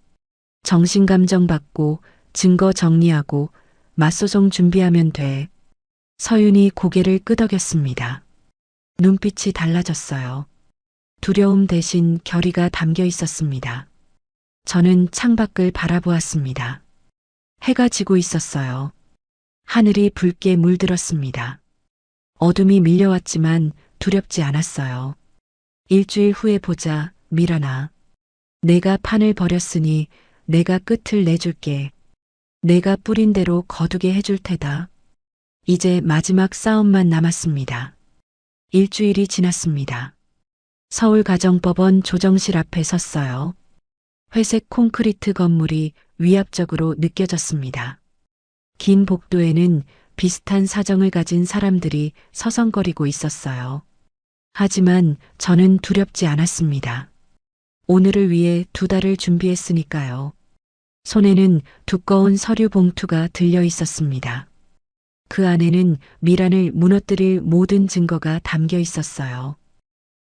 정신감정 받고 증거 정리하고 맞소송 준비하면 돼. 서윤이 고개를 끄덕였습니다. 눈빛이 달라졌어요. 두려움 대신 결의가 담겨 있었습니다. 저는 창밖을 바라보았습니다. 해가 지고 있었어요. 하늘이 붉게 물들었습니다. 어둠이 밀려왔지만 두렵지 않았어요. 일주일 후에 보자, 미란아. 내가 판을 벌였으니 내가 끝을 내줄게. 내가 뿌린 대로 거두게 해줄 테다. 이제 마지막 싸움만 남았습니다. 일주일이 지났습니다. 서울가정법원 조정실 앞에 섰어요. 회색 콘크리트 건물이 위압적으로 느껴졌습니다. 긴 복도에는 비슷한 사정을 가진 사람들이 서성거리고 있었어요. 하지만 저는 두렵지 않았습니다. 오늘을 위해 2달을 준비했으니까요. 손에는 두꺼운 서류 봉투가 들려 있었습니다. 그 안에는 미란을 무너뜨릴 모든 증거가 담겨 있었어요.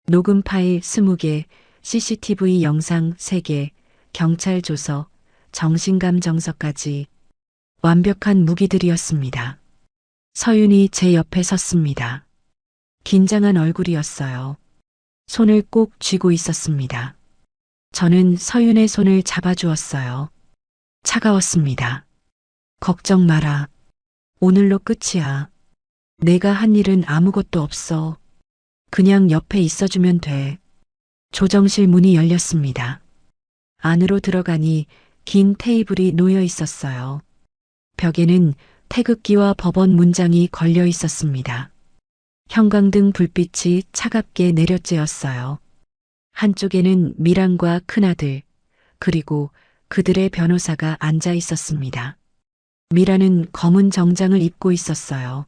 녹음 파일 20개, CCTV 영상 3개, 경찰 조서, 정신감 정서까지 완벽한 무기들이었습니다. 서윤이 제 옆에 섰습니다. 긴장한 얼굴이었어요. 손을 꼭 쥐고 있었습니다. 저는 서윤의 손을 잡아주었어요. 차가웠습니다. 걱정 마라. 오늘로 끝이야. 내가 한 일은 아무것도 없어. 그냥 옆에 있어주면 돼. 조정실 문이 열렸습니다. 안으로 들어가니 긴 테이블이 놓여 있었어요. 벽에는 태극기와 법원 문장이 걸려 있었습니다. 형광등 불빛이 차갑게 내려쬐었어요. 한쪽에는 미란과 큰아들, 그리고 그들의 변호사가 앉아 있었습니다. 미란은 검은 정장을 입고 있었어요.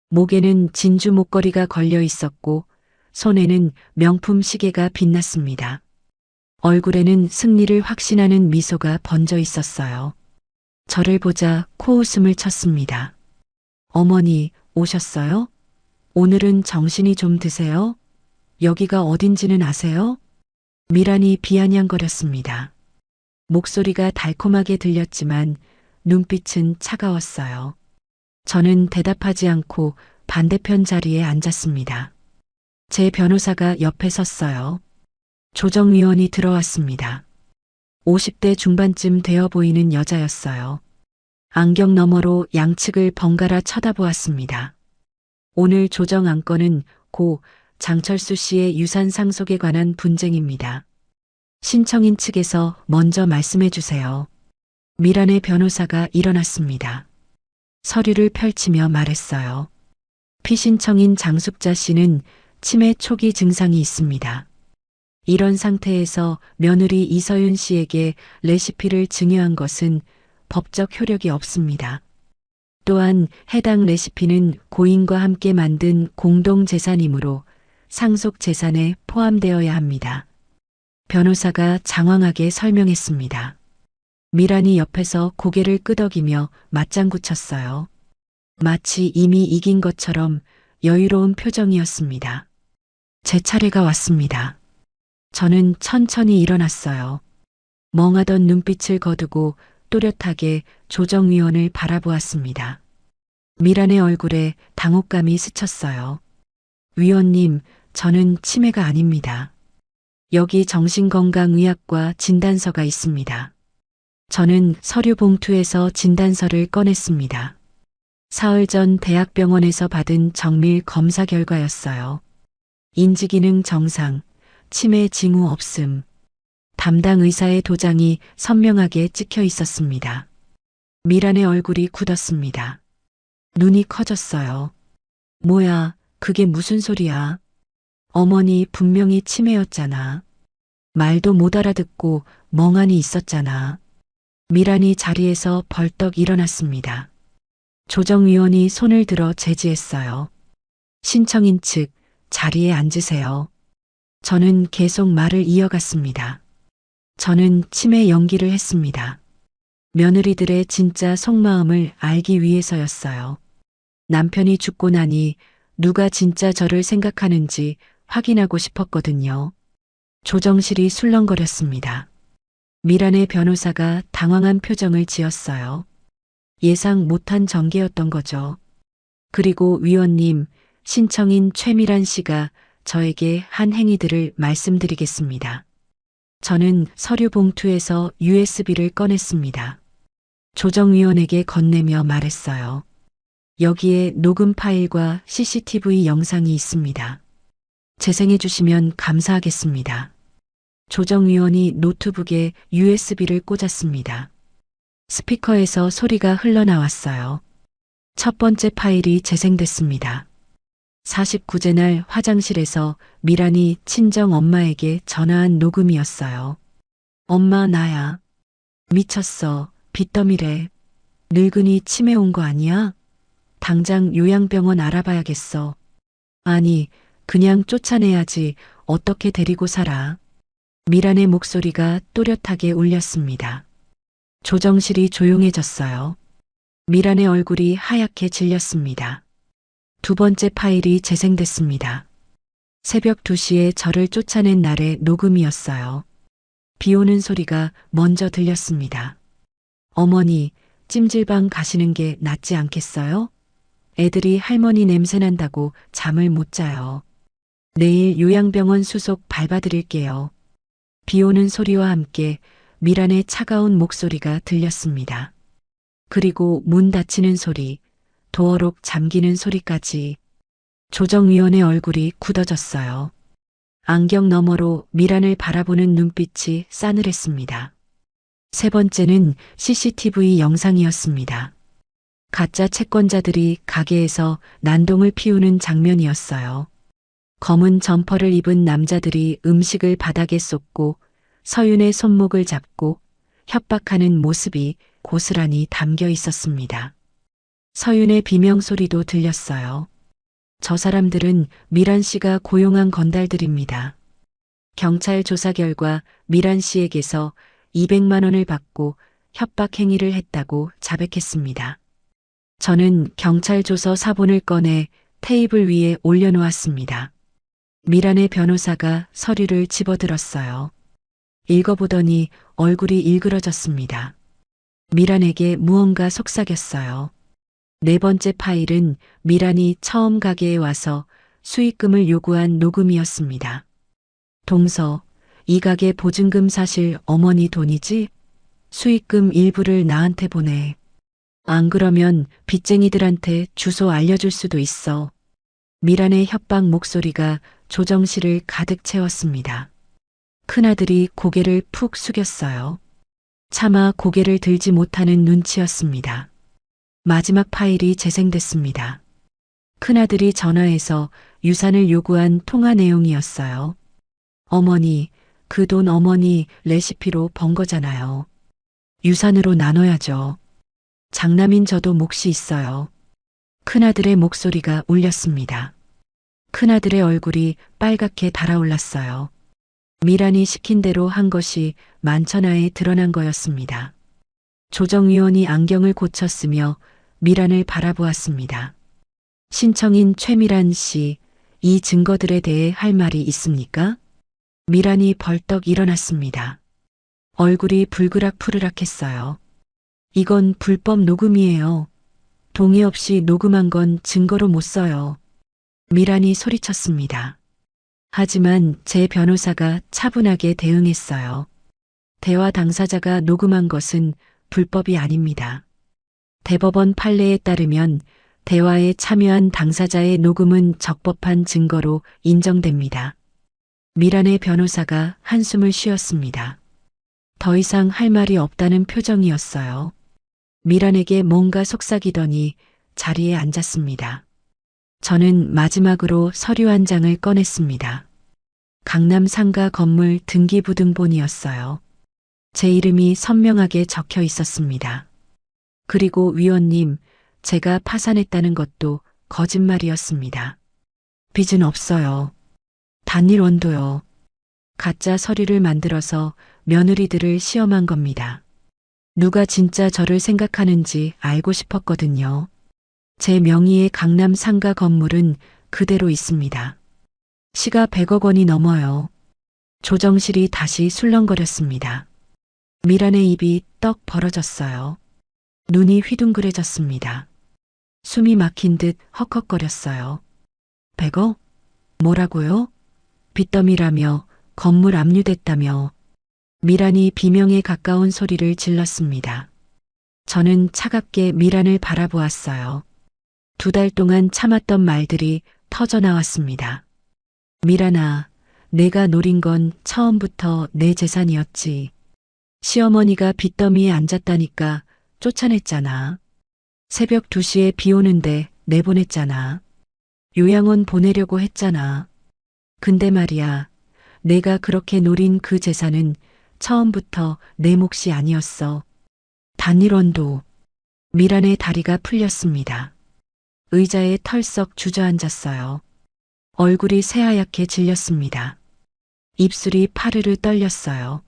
목에는 진주 목걸이가 걸려 있었고 손에는 명품 시계가 빛났습니다. 얼굴에는 승리를 확신하는 미소가 번져 있었어요. 저를 보자 코웃음을 쳤습니다. 어머니, 오셨어요? 오늘은 정신이 좀 드세요? 여기가 어딘지는 아세요? 미란이 비아냥거렸습니다. 목소리가 달콤하게 들렸지만 눈빛은 차가웠어요. 저는 대답하지 않고 반대편 자리에 앉았습니다. 제 변호사가 옆에 섰어요. 조정위원이 들어왔습니다. 50대 중반쯤 되어 보이는 여자였어요. 안경 너머로 양측을 번갈아 쳐다보았습니다. 오늘 조정 안건은 고 장철수 씨의 유산 상속에 관한 분쟁입니다. 신청인 측에서 먼저 말씀해 주세요. 미란의 변호사가 일어났습니다. 서류를 펼치며 말했어요. 피신청인 장숙자 씨는 치매 초기 증상이 있습니다. 이런 상태에서 며느리 이서윤 씨에게 레시피를 증여한 것은 법적 효력이 없습니다. 또한 해당 레시피는 고인과 함께 만든 공동재산이므로 상속 재산에 포함되어야 합니다. 변호사가 장황하게 설명했습니다. 미란이 옆에서 고개를 끄덕이며 맞장구 쳤어요. 마치 이미 이긴 것처럼 여유로운 표정이었습니다. 제 차례가 왔습니다. 저는 천천히 일어났어요. 멍하던 눈빛을 거두고 또렷하게 조정위원을 바라보았습니다. 미란의 얼굴에 당혹감이 스쳤어요. 위원님, 저는 치매가 아닙니다. 여기 정신건강의학과 진단서가 있습니다. 저는 서류 봉투에서 진단서를 꺼냈습니다. 사흘 전 대학병원에서 받은 정밀 검사 결과였어요. 인지기능 정상, 치매 징후 없음. 담당 의사의 도장이 선명하게 찍혀 있었습니다. 미란의 얼굴이 굳었습니다. 눈이 커졌어요. 뭐야, 그게 무슨 소리야? 어머니 분명히 치매였잖아. 말도 못 알아듣고 멍하니 있었잖아. 미란이 자리에서 벌떡 일어났습니다. 조정위원이 손을 들어 제지했어요. 신청인 측 자리에 앉으세요. 저는 계속 말을 이어갔습니다. 저는 치매 연기를 했습니다. 며느리들의 진짜 속마음을 알기 위해서였어요. 남편이 죽고 나니 누가 진짜 저를 생각하는지 확인하고 싶었거든요. 조정실이 술렁거렸습니다. 미란의 변호사가 당황한 표정을 지었어요. 예상 못한 전개였던 거죠. 그리고 위원님, 신청인 최미란 씨가 저에게 한 행위들을 말씀드리겠습니다. 저는 서류 봉투에서 USB를 꺼냈습니다. 조정위원에게 건네며 말했어요. 여기에 녹음 파일과 CCTV 영상이 있습니다. 재생해 주시면 감사하겠습니다. 조정위원이 노트북에 USB를 꽂았습니다. 스피커에서 소리가 흘러나왔어요. 첫 번째 파일이 재생됐습니다. 49제 날 화장실에서 미란이 친정 엄마에게 전화한 녹음이었어요. 엄마 나야. 미쳤어. 빚더미래. 늙은이 치매 온 거 아니야? 당장 요양병원 알아봐야겠어. 아니, 그냥 쫓아내야지. 어떻게 데리고 살아? 미란의 목소리가 또렷하게 울렸습니다. 조정실이 조용해졌어요. 미란의 얼굴이 하얗게 질렸습니다. 두 번째 파일이 재생됐습니다. 새벽 2시에 저를 쫓아낸 날의 녹음이었어요. 비 오는 소리가 먼저 들렸습니다. 어머니, 찜질방 가시는 게 낫지 않겠어요? 애들이 할머니 냄새 난다고 잠을 못 자요. 내일 요양병원 수속 밟아드릴게요. 비 오는 소리와 함께 미란의 차가운 목소리가 들렸습니다. 그리고 문 닫히는 소리, 도어록 잠기는 소리까지. 조정위원의 얼굴이 굳어졌어요. 안경 너머로 미란을 바라보는 눈빛이 싸늘했습니다. 세 번째는 CCTV 영상이었습니다. 가짜 채권자들이 가게에서 난동을 피우는 장면이었어요. 검은 점퍼를 입은 남자들이 음식을 바닥에 쏟고 서윤의 손목을 잡고 협박하는 모습이 고스란히 담겨 있었습니다. 서윤의 비명 소리도 들렸어요. 저 사람들은 미란 씨가 고용한 건달들입니다. 경찰 조사 결과 미란 씨에게서 200만 원을 받고 협박 행위를 했다고 자백했습니다. 저는 경찰 조서 사본을 꺼내 테이블 위에 올려놓았습니다. 미란의 변호사가 서류를 집어들었어요. 읽어보더니 얼굴이 일그러졌습니다. 미란에게 무언가 속삭였어요. 네 번째 파일은 미란이 처음 가게에 와서 수익금을 요구한 녹음이었습니다. 동서, 이 가게 보증금 사실 어머니 돈이지? 수익금 일부를 나한테 보내. 안 그러면 빚쟁이들한테 주소 알려줄 수도 있어. 미란의 협박 목소리가 조정실을 가득 채웠습니다. 큰아들이 고개를 푹 숙였어요. 차마 고개를 들지 못하는 눈치였습니다. 마지막 파일이 재생됐습니다. 큰아들이 전화해서 유산을 요구한 통화 내용이었어요. 어머니, 그 돈 어머니 레시피로 번 거잖아요. 유산으로 나눠야죠. 장남인 저도 몫이 있어요. 큰아들의 목소리가 울렸습니다. 큰아들의 얼굴이 빨갛게 달아올랐어요. 미란이 시킨 대로 한 것이 만천하에 드러난 거였습니다. 조정위원이 안경을 고쳤으며 미란을 바라보았습니다. 신청인 최미란 씨, 이 증거들에 대해 할 말이 있습니까? 미란이 벌떡 일어났습니다. 얼굴이 불그락푸르락했어요. 이건 불법 녹음이에요. 동의 없이 녹음한 건 증거로 못 써요. 미란이 소리쳤습니다. 하지만 제 변호사가 차분하게 대응했어요. 대화 당사자가 녹음한 것은 불법이 아닙니다. 대법원 판례에 따르면 대화에 참여한 당사자의 녹음은 적법한 증거로 인정됩니다. 미란의 변호사가 한숨을 쉬었습니다. 더 이상 할 말이 없다는 표정이었어요. 미란에게 뭔가 속삭이더니 자리에 앉았습니다. 저는 마지막으로 서류 한 장을 꺼냈습니다. 강남 상가 건물 등기부등본이었어요. 제 이름이 선명하게 적혀 있었습니다. 그리고 위원님, 제가 파산했다는 것도 거짓말이었습니다. 빚은 없어요. 단 1원도요. 가짜 서류를 만들어서 며느리들을 시험한 겁니다. 누가 진짜 저를 생각하는지 알고 싶었거든요. 제 명의의 강남 상가 건물은 그대로 있습니다. 시가 100억 원이 넘어요. 조정실이 다시 술렁거렸습니다. 미란의 입이 떡 벌어졌어요. 눈이 휘둥그레졌습니다. 숨이 막힌 듯 헉헉거렸어요. 100억? 뭐라고요? 빚더미라며, 건물 압류됐다며. 미란이 비명에 가까운 소리를 질렀습니다. 저는 차갑게 미란을 바라보았어요. 2달 동안 참았던 말들이 터져나왔습니다. 미란아, 내가 노린 건 처음부터 내 재산이었지. 시어머니가 빚더미에 앉았다니까 쫓아냈잖아. 새벽 2시에 비 오는데 내보냈잖아. 요양원 보내려고 했잖아. 근데 말이야, 내가 그렇게 노린 그 재산은 처음부터 내 몫이 아니었어. 단일원도. 미란의 다리가 풀렸습니다. 의자에 털썩 주저앉았어요. 얼굴이 새하얗게 질렸습니다. 입술이 파르르 떨렸어요.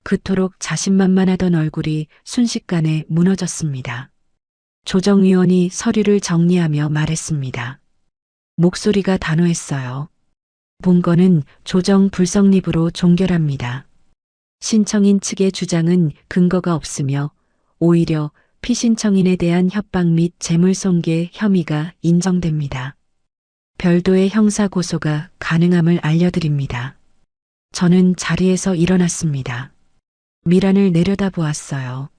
그토록 자신만만하던 얼굴이 순식간에 무너졌습니다. 조정위원이 서류를 정리하며 말했습니다. 목소리가 단호했어요. 본건은 조정 불성립으로 종결합니다. 신청인 측의 주장은 근거가 없으며 오히려 피신청인에 대한 협박 및 재물손괴 혐의가 인정됩니다. 별도의 형사고소가 가능함을 알려드립니다. 저는 자리에서 일어났습니다. 미란을 내려다보았어요.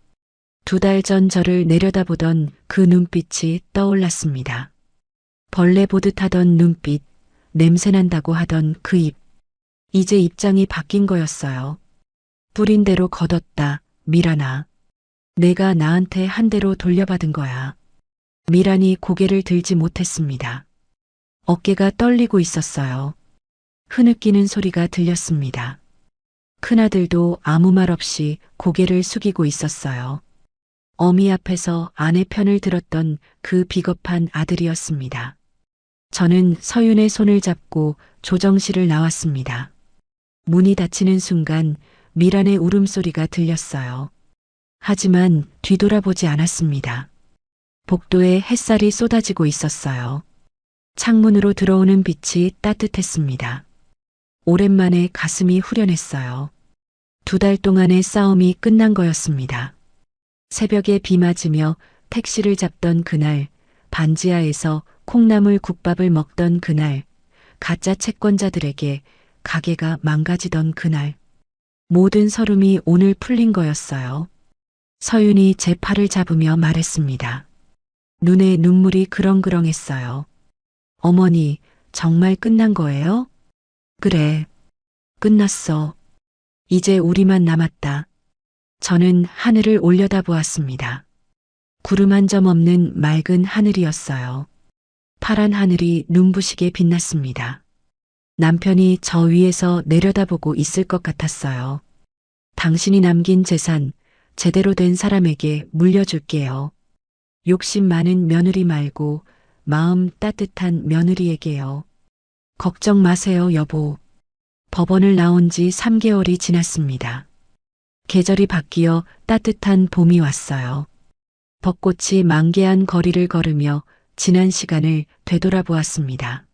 2달 전 저를 내려다보던 그 눈빛이 떠올랐습니다. 벌레 보듯 하던 눈빛, 냄새난다고 하던 그 입. 이제 입장이 바뀐 거였어요. 뿌린 대로 걷었다, 미란아. 내가 나한테 한 대로 돌려받은 거야. 미란이 고개를 들지 못했습니다. 어깨가 떨리고 있었어요. 흐느끼는 소리가 들렸습니다. 큰아들도 아무 말 없이 고개를 숙이고 있었어요. 어미 앞에서 아내 편을 들었던 그 비겁한 아들이었습니다. 저는 서윤의 손을 잡고 조정실을 나왔습니다. 문이 닫히는 순간 미란의 울음소리가 들렸어요. 하지만 뒤돌아보지 않았습니다. 복도에 햇살이 쏟아지고 있었어요. 창문으로 들어오는 빛이 따뜻했습니다. 오랜만에 가슴이 후련했어요. 2달 동안의 싸움이 끝난 거였습니다. 새벽에 비 맞으며 택시를 잡던 그날, 반지하에서 콩나물 국밥을 먹던 그날, 가짜 채권자들에게 가게가 망가지던 그날, 모든 서름이 오늘 풀린 거였어요. 서윤이 제 팔을 잡으며 말했습니다. 눈에 눈물이 그렁그렁했어요. 어머니, 정말 끝난 거예요? 그래, 끝났어. 이제 우리만 남았다. 저는 하늘을 올려다보았습니다. 구름 한 점 없는 맑은 하늘이었어요. 파란 하늘이 눈부시게 빛났습니다. 남편이 저 위에서 내려다보고 있을 것 같았어요. 당신이 남긴 재산, 제대로 된 사람에게 물려줄게요. 욕심 많은 며느리 말고 마음 따뜻한 며느리에게요. 걱정 마세요, 여보. 법원을 나온 지 3개월이 지났습니다. 계절이 바뀌어 따뜻한 봄이 왔어요. 벚꽃이 만개한 거리를 걸으며 지난 시간을 되돌아보았습니다.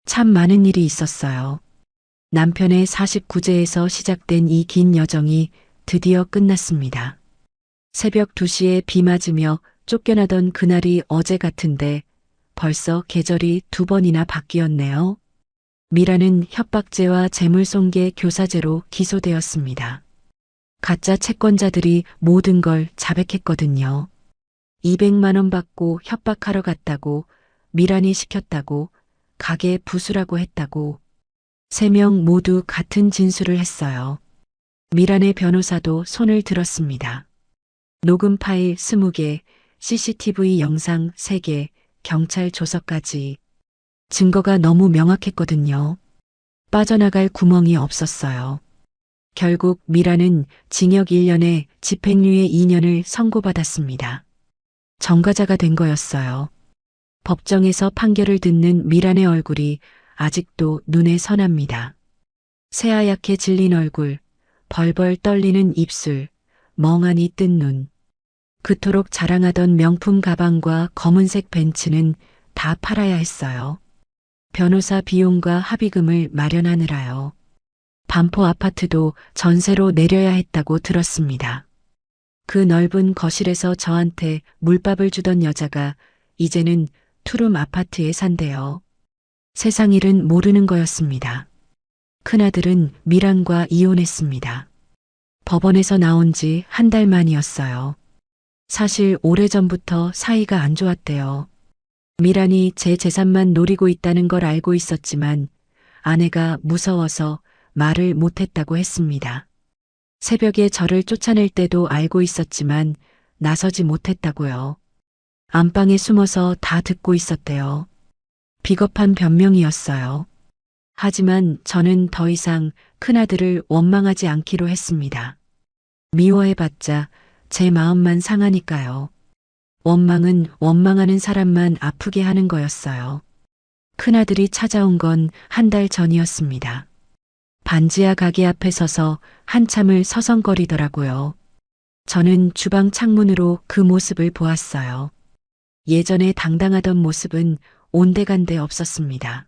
참 많은 일이 있었어요. 남편의 49제에서 시작된 이 긴 여정이 드디어 끝났습니다. 새벽 2시에 비 맞으며 쫓겨나던 그날이 어제 같은데 벌써 계절이 2번이나 바뀌었네요. 미라는 협박죄와 재물손괴 교사죄로 기소되었습니다. 가짜 채권자들이 모든 걸 자백했거든요. 200만 원 받고 협박하러 갔다고, 미란이 시켰다고, 가게 부수라고 했다고. 3명 모두 같은 진술을 했어요. 미란의 변호사도 손을 들었습니다. 녹음 파일 20개, CCTV 영상 3개, 경찰 조서까지. 증거가 너무 명확했거든요. 빠져나갈 구멍이 없었어요. 결국 미라는 징역 1년에 집행유예 2년을 선고받았습니다. 전과자가 된 거였어요. 법정에서 판결을 듣는 미란의 얼굴이 아직도 눈에 선합니다. 새하얗게 질린 얼굴, 벌벌 떨리는 입술, 멍하니 뜬 눈. 그토록 자랑하던 명품 가방과 검은색 벤츠는 다 팔아야 했어요. 변호사 비용과 합의금을 마련하느라요. 반포 아파트도 전세로 내려야 했다고 들었습니다. 그 넓은 거실에서 저한테 물밥을 주던 여자가 이제는 투룸 아파트에 산대요. 세상 일은 모르는 거였습니다. 큰아들은 미란과 이혼했습니다. 법원에서 나온 지 한 달 만이었어요. 사실 오래전부터 사이가 안 좋았대요. 미란이 제 재산만 노리고 있다는 걸 알고 있었지만 아내가 무서워서 말을 못했다고 했습니다. 새벽에 저를 쫓아낼 때도 알고 있었지만 나서지 못했다고요. 안방에 숨어서 다 듣고 있었대요. 비겁한 변명이었어요. 하지만 저는 더 이상 큰아들을 원망하지 않기로 했습니다. 미워해봤자 제 마음만 상하니까요. 원망은 원망하는 사람만 아프게 하는 거였어요. 큰아들이 찾아온 건 한 달 전이었습니다. 반지하 가게 앞에 서서 한참을 서성거리더라고요. 저는 주방 창문으로 그 모습을 보았어요. 예전에 당당하던 모습은 온데간데 없었습니다.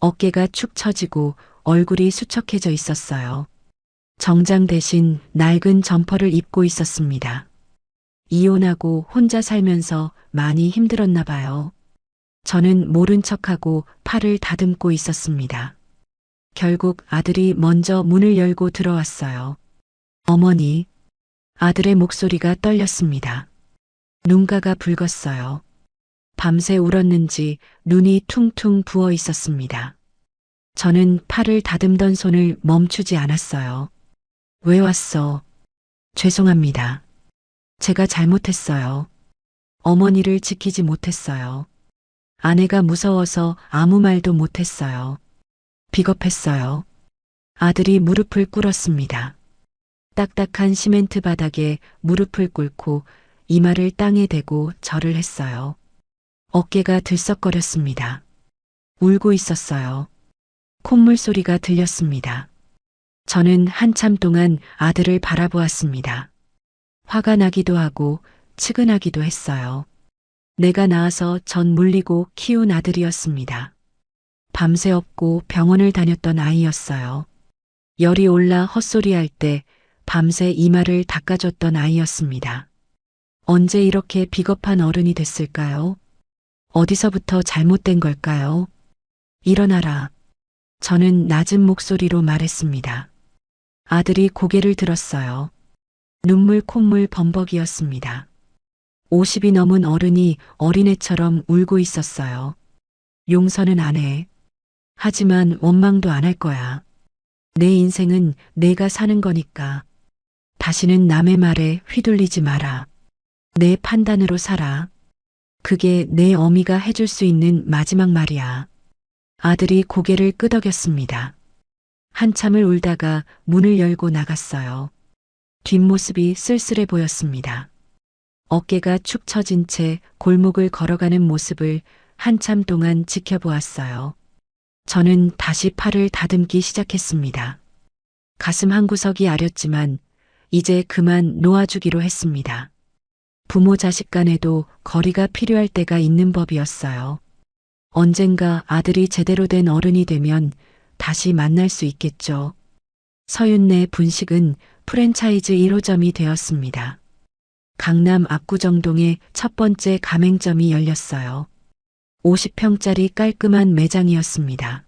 어깨가 축 처지고 얼굴이 수척해져 있었어요. 정장 대신 낡은 점퍼를 입고 있었습니다. 이혼하고 혼자 살면서 많이 힘들었나 봐요. 저는 모른 척하고 팔을 다듬고 있었습니다. 결국 아들이 먼저 문을 열고 들어왔어요. 어머니, 아들의 목소리가 떨렸습니다. 눈가가 붉었어요. 밤새 울었는지 눈이 퉁퉁 부어 있었습니다. 저는 팔을 다듬던 손을 멈추지 않았어요. 왜 왔어? 죄송합니다. 제가 잘못했어요. 어머니를 지키지 못했어요. 아내가 무서워서 아무 말도 못했어요. 비겁했어요. 아들이 무릎을 꿇었습니다. 딱딱한 시멘트 바닥에 무릎을 꿇고 이마를 땅에 대고 절을 했어요. 어깨가 들썩거렸습니다. 울고 있었어요. 콧물 소리가 들렸습니다. 저는 한참 동안 아들을 바라보았습니다. 화가 나기도 하고 측은하기도 했어요. 내가 낳아서 전 물리고 키운 아들이었습니다. 밤새 업고 병원을 다녔던 아이였어요. 열이 올라 헛소리할 때 밤새 이마를 닦아줬던 아이였습니다. 언제 이렇게 비겁한 어른이 됐을까요? 어디서부터 잘못된 걸까요? 일어나라. 저는 낮은 목소리로 말했습니다. 아들이 고개를 들었어요. 눈물 콧물 범벅이었습니다. 50이 넘은 어른이 어린애처럼 울고 있었어요. 용서는 안 해. 하지만 원망도 안 할 거야. 내 인생은 내가 사는 거니까. 다시는 남의 말에 휘둘리지 마라. 내 판단으로 살아. 그게 내 어미가 해줄 수 있는 마지막 말이야. 아들이 고개를 끄덕였습니다. 한참을 울다가 문을 열고 나갔어요. 뒷모습이 쓸쓸해 보였습니다. 어깨가 축 처진 채 골목을 걸어가는 모습을 한참 동안 지켜보았어요. 저는 다시 팔을 다듬기 시작했습니다. 가슴 한구석이 아렸지만 이제 그만 놓아주기로 했습니다. 부모 자식 간에도 거리가 필요할 때가 있는 법이었어요. 언젠가 아들이 제대로 된 어른이 되면 다시 만날 수 있겠죠. 서윤네 분식은 프랜차이즈 1호점이 되었습니다. 강남 압구정동에 첫 번째 가맹점이 열렸어요. 50평짜리 깔끔한 매장이었습니다.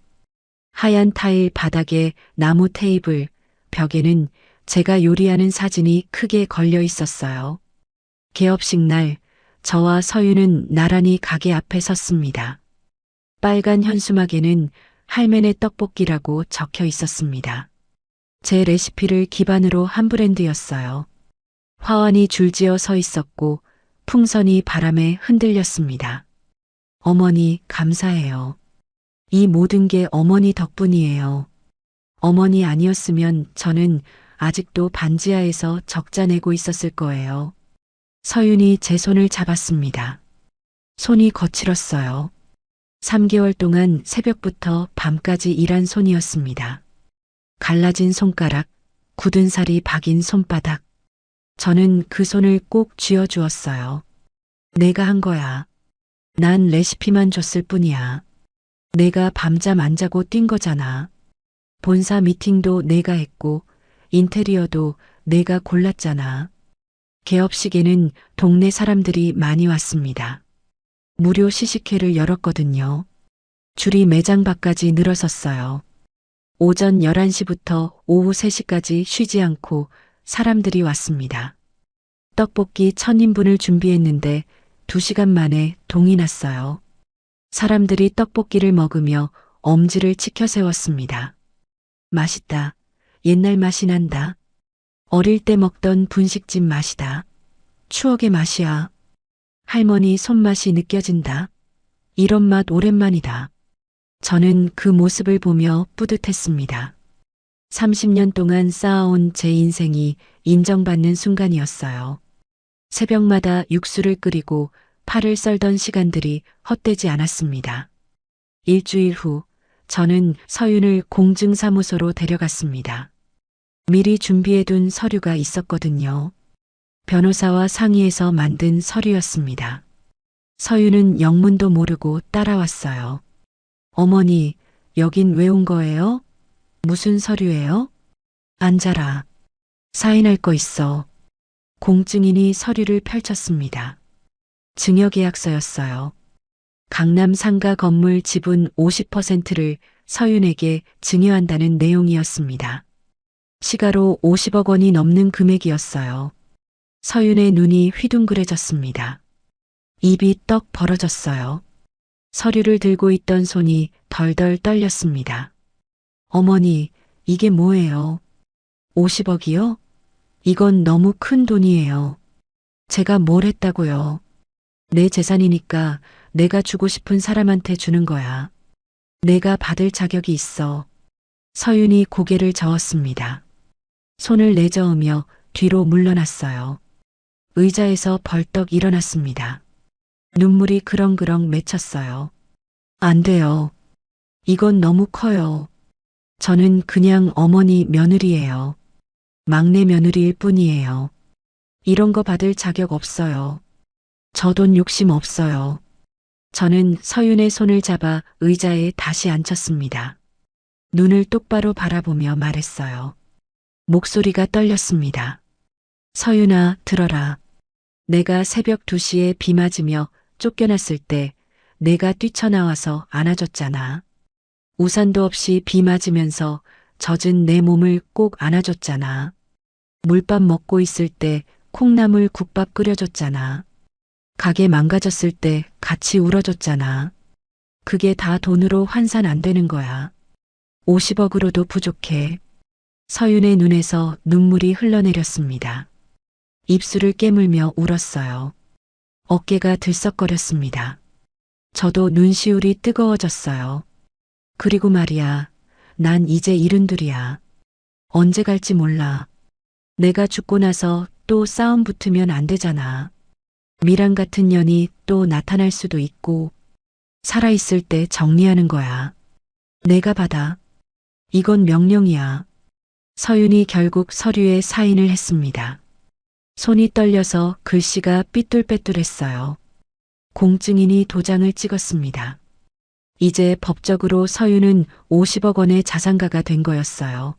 하얀 타일 바닥에 나무 테이블, 벽에는 제가 요리하는 사진이 크게 걸려 있었어요. 개업식 날, 저와 서윤은 나란히 가게 앞에 섰습니다. 빨간 현수막에는 할매네 떡볶이라고 적혀 있었습니다. 제 레시피를 기반으로 한 브랜드였어요. 화환이 줄지어 서 있었고 풍선이 바람에 흔들렸습니다. 어머니, 감사해요. 이 모든 게 어머니 덕분이에요. 어머니 아니었으면 저는 아직도 반지하에서 적자 내고 있었을 거예요. 서윤이 제 손을 잡았습니다. 손이 거칠었어요. 3개월 동안 새벽부터 밤까지 일한 손이었습니다. 갈라진 손가락, 굳은 살이 박인 손바닥. 저는 그 손을 꼭 쥐어주었어요. 내가 한 거야. 난 레시피만 줬을 뿐이야. 내가 밤잠 안 자고 뛴 거잖아. 본사 미팅도 내가 했고, 인테리어도 내가 골랐잖아. 개업식에는 동네 사람들이 많이 왔습니다. 무료 시식회를 열었거든요. 줄이 매장 밖까지 늘어섰어요. 오전 11시부터 오후 3시까지 쉬지 않고 사람들이 왔습니다. 떡볶이 1000인분을 준비했는데 2시간 만에 동이 났어요. 사람들이 떡볶이를 먹으며 엄지를 치켜 세웠습니다. 맛있다. 옛날 맛이 난다. 어릴 때 먹던 분식집 맛이다. 추억의 맛이야. 할머니 손맛이 느껴진다. 이런 맛 오랜만이다. 저는 그 모습을 보며 뿌듯했습니다. 30년 동안 쌓아온 제 인생이 인정받는 순간이었어요. 새벽마다 육수를 끓이고 파를 썰던 시간들이 헛되지 않았습니다. 일주일 후 저는 서윤을 공증사무소로 데려갔습니다. 미리 준비해둔 서류가 있었거든요. 변호사와 상의해서 만든 서류였습니다. 서윤은 영문도 모르고 따라왔어요. 어머니, 여긴 왜 온 거예요? 무슨 서류예요? 앉아라. 사인할 거 있어. 공증인이 서류를 펼쳤습니다. 증여계약서였어요. 강남 상가 건물 지분 50%를 서윤에게 증여한다는 내용이었습니다. 시가로 50억 원이 넘는 금액이었어요. 서윤의 눈이 휘둥그레졌습니다. 입이 떡 벌어졌어요. 서류를 들고 있던 손이 덜덜 떨렸습니다. 어머니, 이게 뭐예요? 50억이요? 이건 너무 큰 돈이에요. 제가 뭘 했다고요? 내 재산이니까 내가 주고 싶은 사람한테 주는 거야. 내가 받을 자격이 있어. 서윤이 고개를 저었습니다. 손을 내저으며 뒤로 물러났어요. 의자에서 벌떡 일어났습니다. 눈물이 그렁그렁 맺혔어요. 안 돼요. 이건 너무 커요. 저는 그냥 어머니 며느리예요. 막내 며느리일 뿐이에요. 이런 거 받을 자격 없어요. 저 돈 욕심 없어요. 저는 서윤의 손을 잡아 의자에 다시 앉혔습니다. 눈을 똑바로 바라보며 말했어요. 목소리가 떨렸습니다. 서윤아, 들어라. 내가 새벽 2시에 비 맞으며 쫓겨났을 때 내가 뛰쳐나와서 안아줬잖아. 우산도 없이 비 맞으면서 젖은 내 몸을 꼭 안아줬잖아. 물밥 먹고 있을 때 콩나물 국밥 끓여줬잖아. 가게 망가졌을 때 같이 울어줬잖아. 그게 다 돈으로 환산 안 되는 거야. 50억으로도 부족해. 서윤의 눈에서 눈물이 흘러내렸습니다. 입술을 깨물며 울었어요. 어깨가 들썩거렸습니다. 저도 눈시울이 뜨거워졌어요. 그리고 말이야, 난 이제 72이야. 언제 갈지 몰라. 내가 죽고 나서 또 싸움 붙으면 안 되잖아. 미란 같은 년이 또 나타날 수도 있고, 살아있을 때 정리하는 거야. 내가 받아. 이건 명령이야. 서윤이 결국 서류에 사인을 했습니다. 손이 떨려서 글씨가 삐뚤빼뚤했어요. 공증인이 도장을 찍었습니다. 이제 법적으로 서윤은 50억 원의 자산가가 된 거였어요.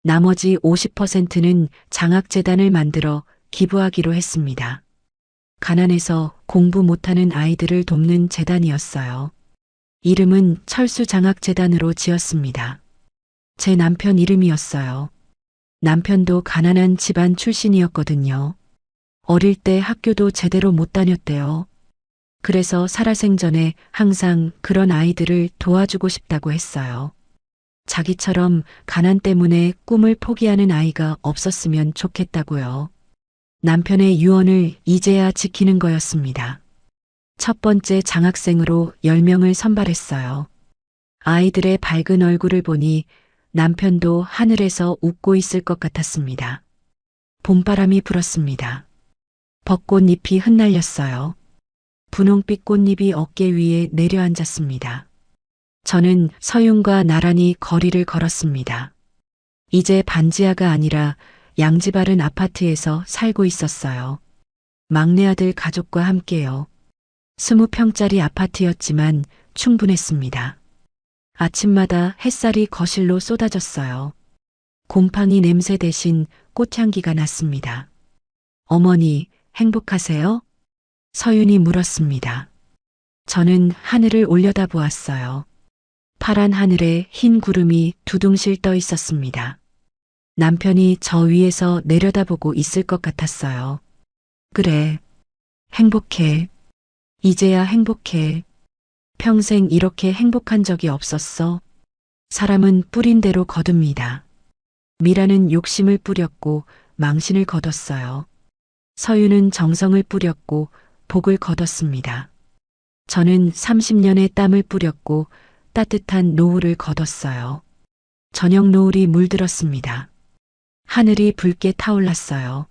나머지 50%는 장학재단을 만들어 기부하기로 했습니다. 가난해서 공부 못하는 아이들을 돕는 재단이었어요. 이름은 철수장학재단으로 지었습니다. 제 남편 이름이었어요. 남편도 가난한 집안 출신이었거든요. 어릴 때 학교도 제대로 못 다녔대요. 그래서 살아생전에 항상 그런 아이들을 도와주고 싶다고 했어요. 자기처럼 가난 때문에 꿈을 포기하는 아이가 없었으면 좋겠다고요. 남편의 유언을 이제야 지키는 거였습니다. 첫 번째 장학생으로 10명을 선발했어요. 아이들의 밝은 얼굴을 보니 남편도 하늘에서 웃고 있을 것 같았습니다. 봄바람이 불었습니다. 벚꽃잎이 흩날렸어요. 분홍빛 꽃잎이 어깨 위에 내려앉았습니다. 저는 서윤과 나란히 거리를 걸었습니다. 이제 반지하가 아니라 양지바른 아파트에서 살고 있었어요. 막내 아들 가족과 함께요. 20평짜리 아파트였지만 충분했습니다. 아침마다 햇살이 거실로 쏟아졌어요. 곰팡이 냄새 대신 꽃향기가 났습니다. 어머니, 행복하세요? 서윤이 물었습니다. 저는 하늘을 올려다보았어요. 파란 하늘에 흰 구름이 두둥실 떠 있었습니다. 남편이 저 위에서 내려다보고 있을 것 같았어요. 그래. 행복해. 이제야 행복해. 평생 이렇게 행복한 적이 없었어. 사람은 뿌린 대로 거둡니다. 미라는 욕심을 뿌렸고 망신을 거뒀어요. 서유는 정성을 뿌렸고 복을 거뒀습니다. 저는 30년의 땀을 뿌렸고 따뜻한 노을을 거뒀어요. 저녁 노을이 물들었습니다. 하늘이 붉게 타올랐어요.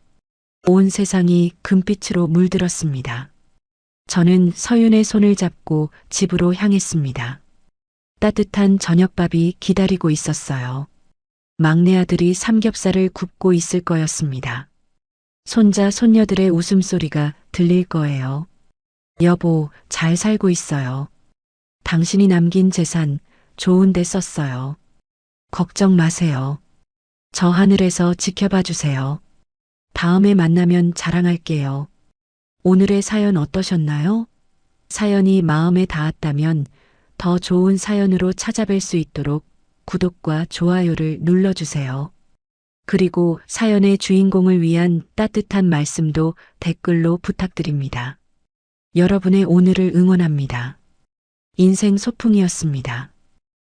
온 세상이 금빛으로 물들었습니다. 저는 서윤의 손을 잡고 집으로 향했습니다. 따뜻한 저녁밥이 기다리고 있었어요. 막내 아들이 삼겹살을 굽고 있을 거였습니다. 손자, 손녀들의 웃음소리가 들릴 거예요. 여보, 잘 살고 있어요. 당신이 남긴 재산 좋은 데 썼어요. 걱정 마세요. 저 하늘에서 지켜봐 주세요. 다음에 만나면 자랑할게요. 오늘의 사연 어떠셨나요? 사연이 마음에 닿았다면 더 좋은 사연으로 찾아뵐 수 있도록 구독과 좋아요를 눌러주세요. 그리고 사연의 주인공을 위한 따뜻한 말씀도 댓글로 부탁드립니다. 여러분의 오늘을 응원합니다. 인생 소풍이었습니다.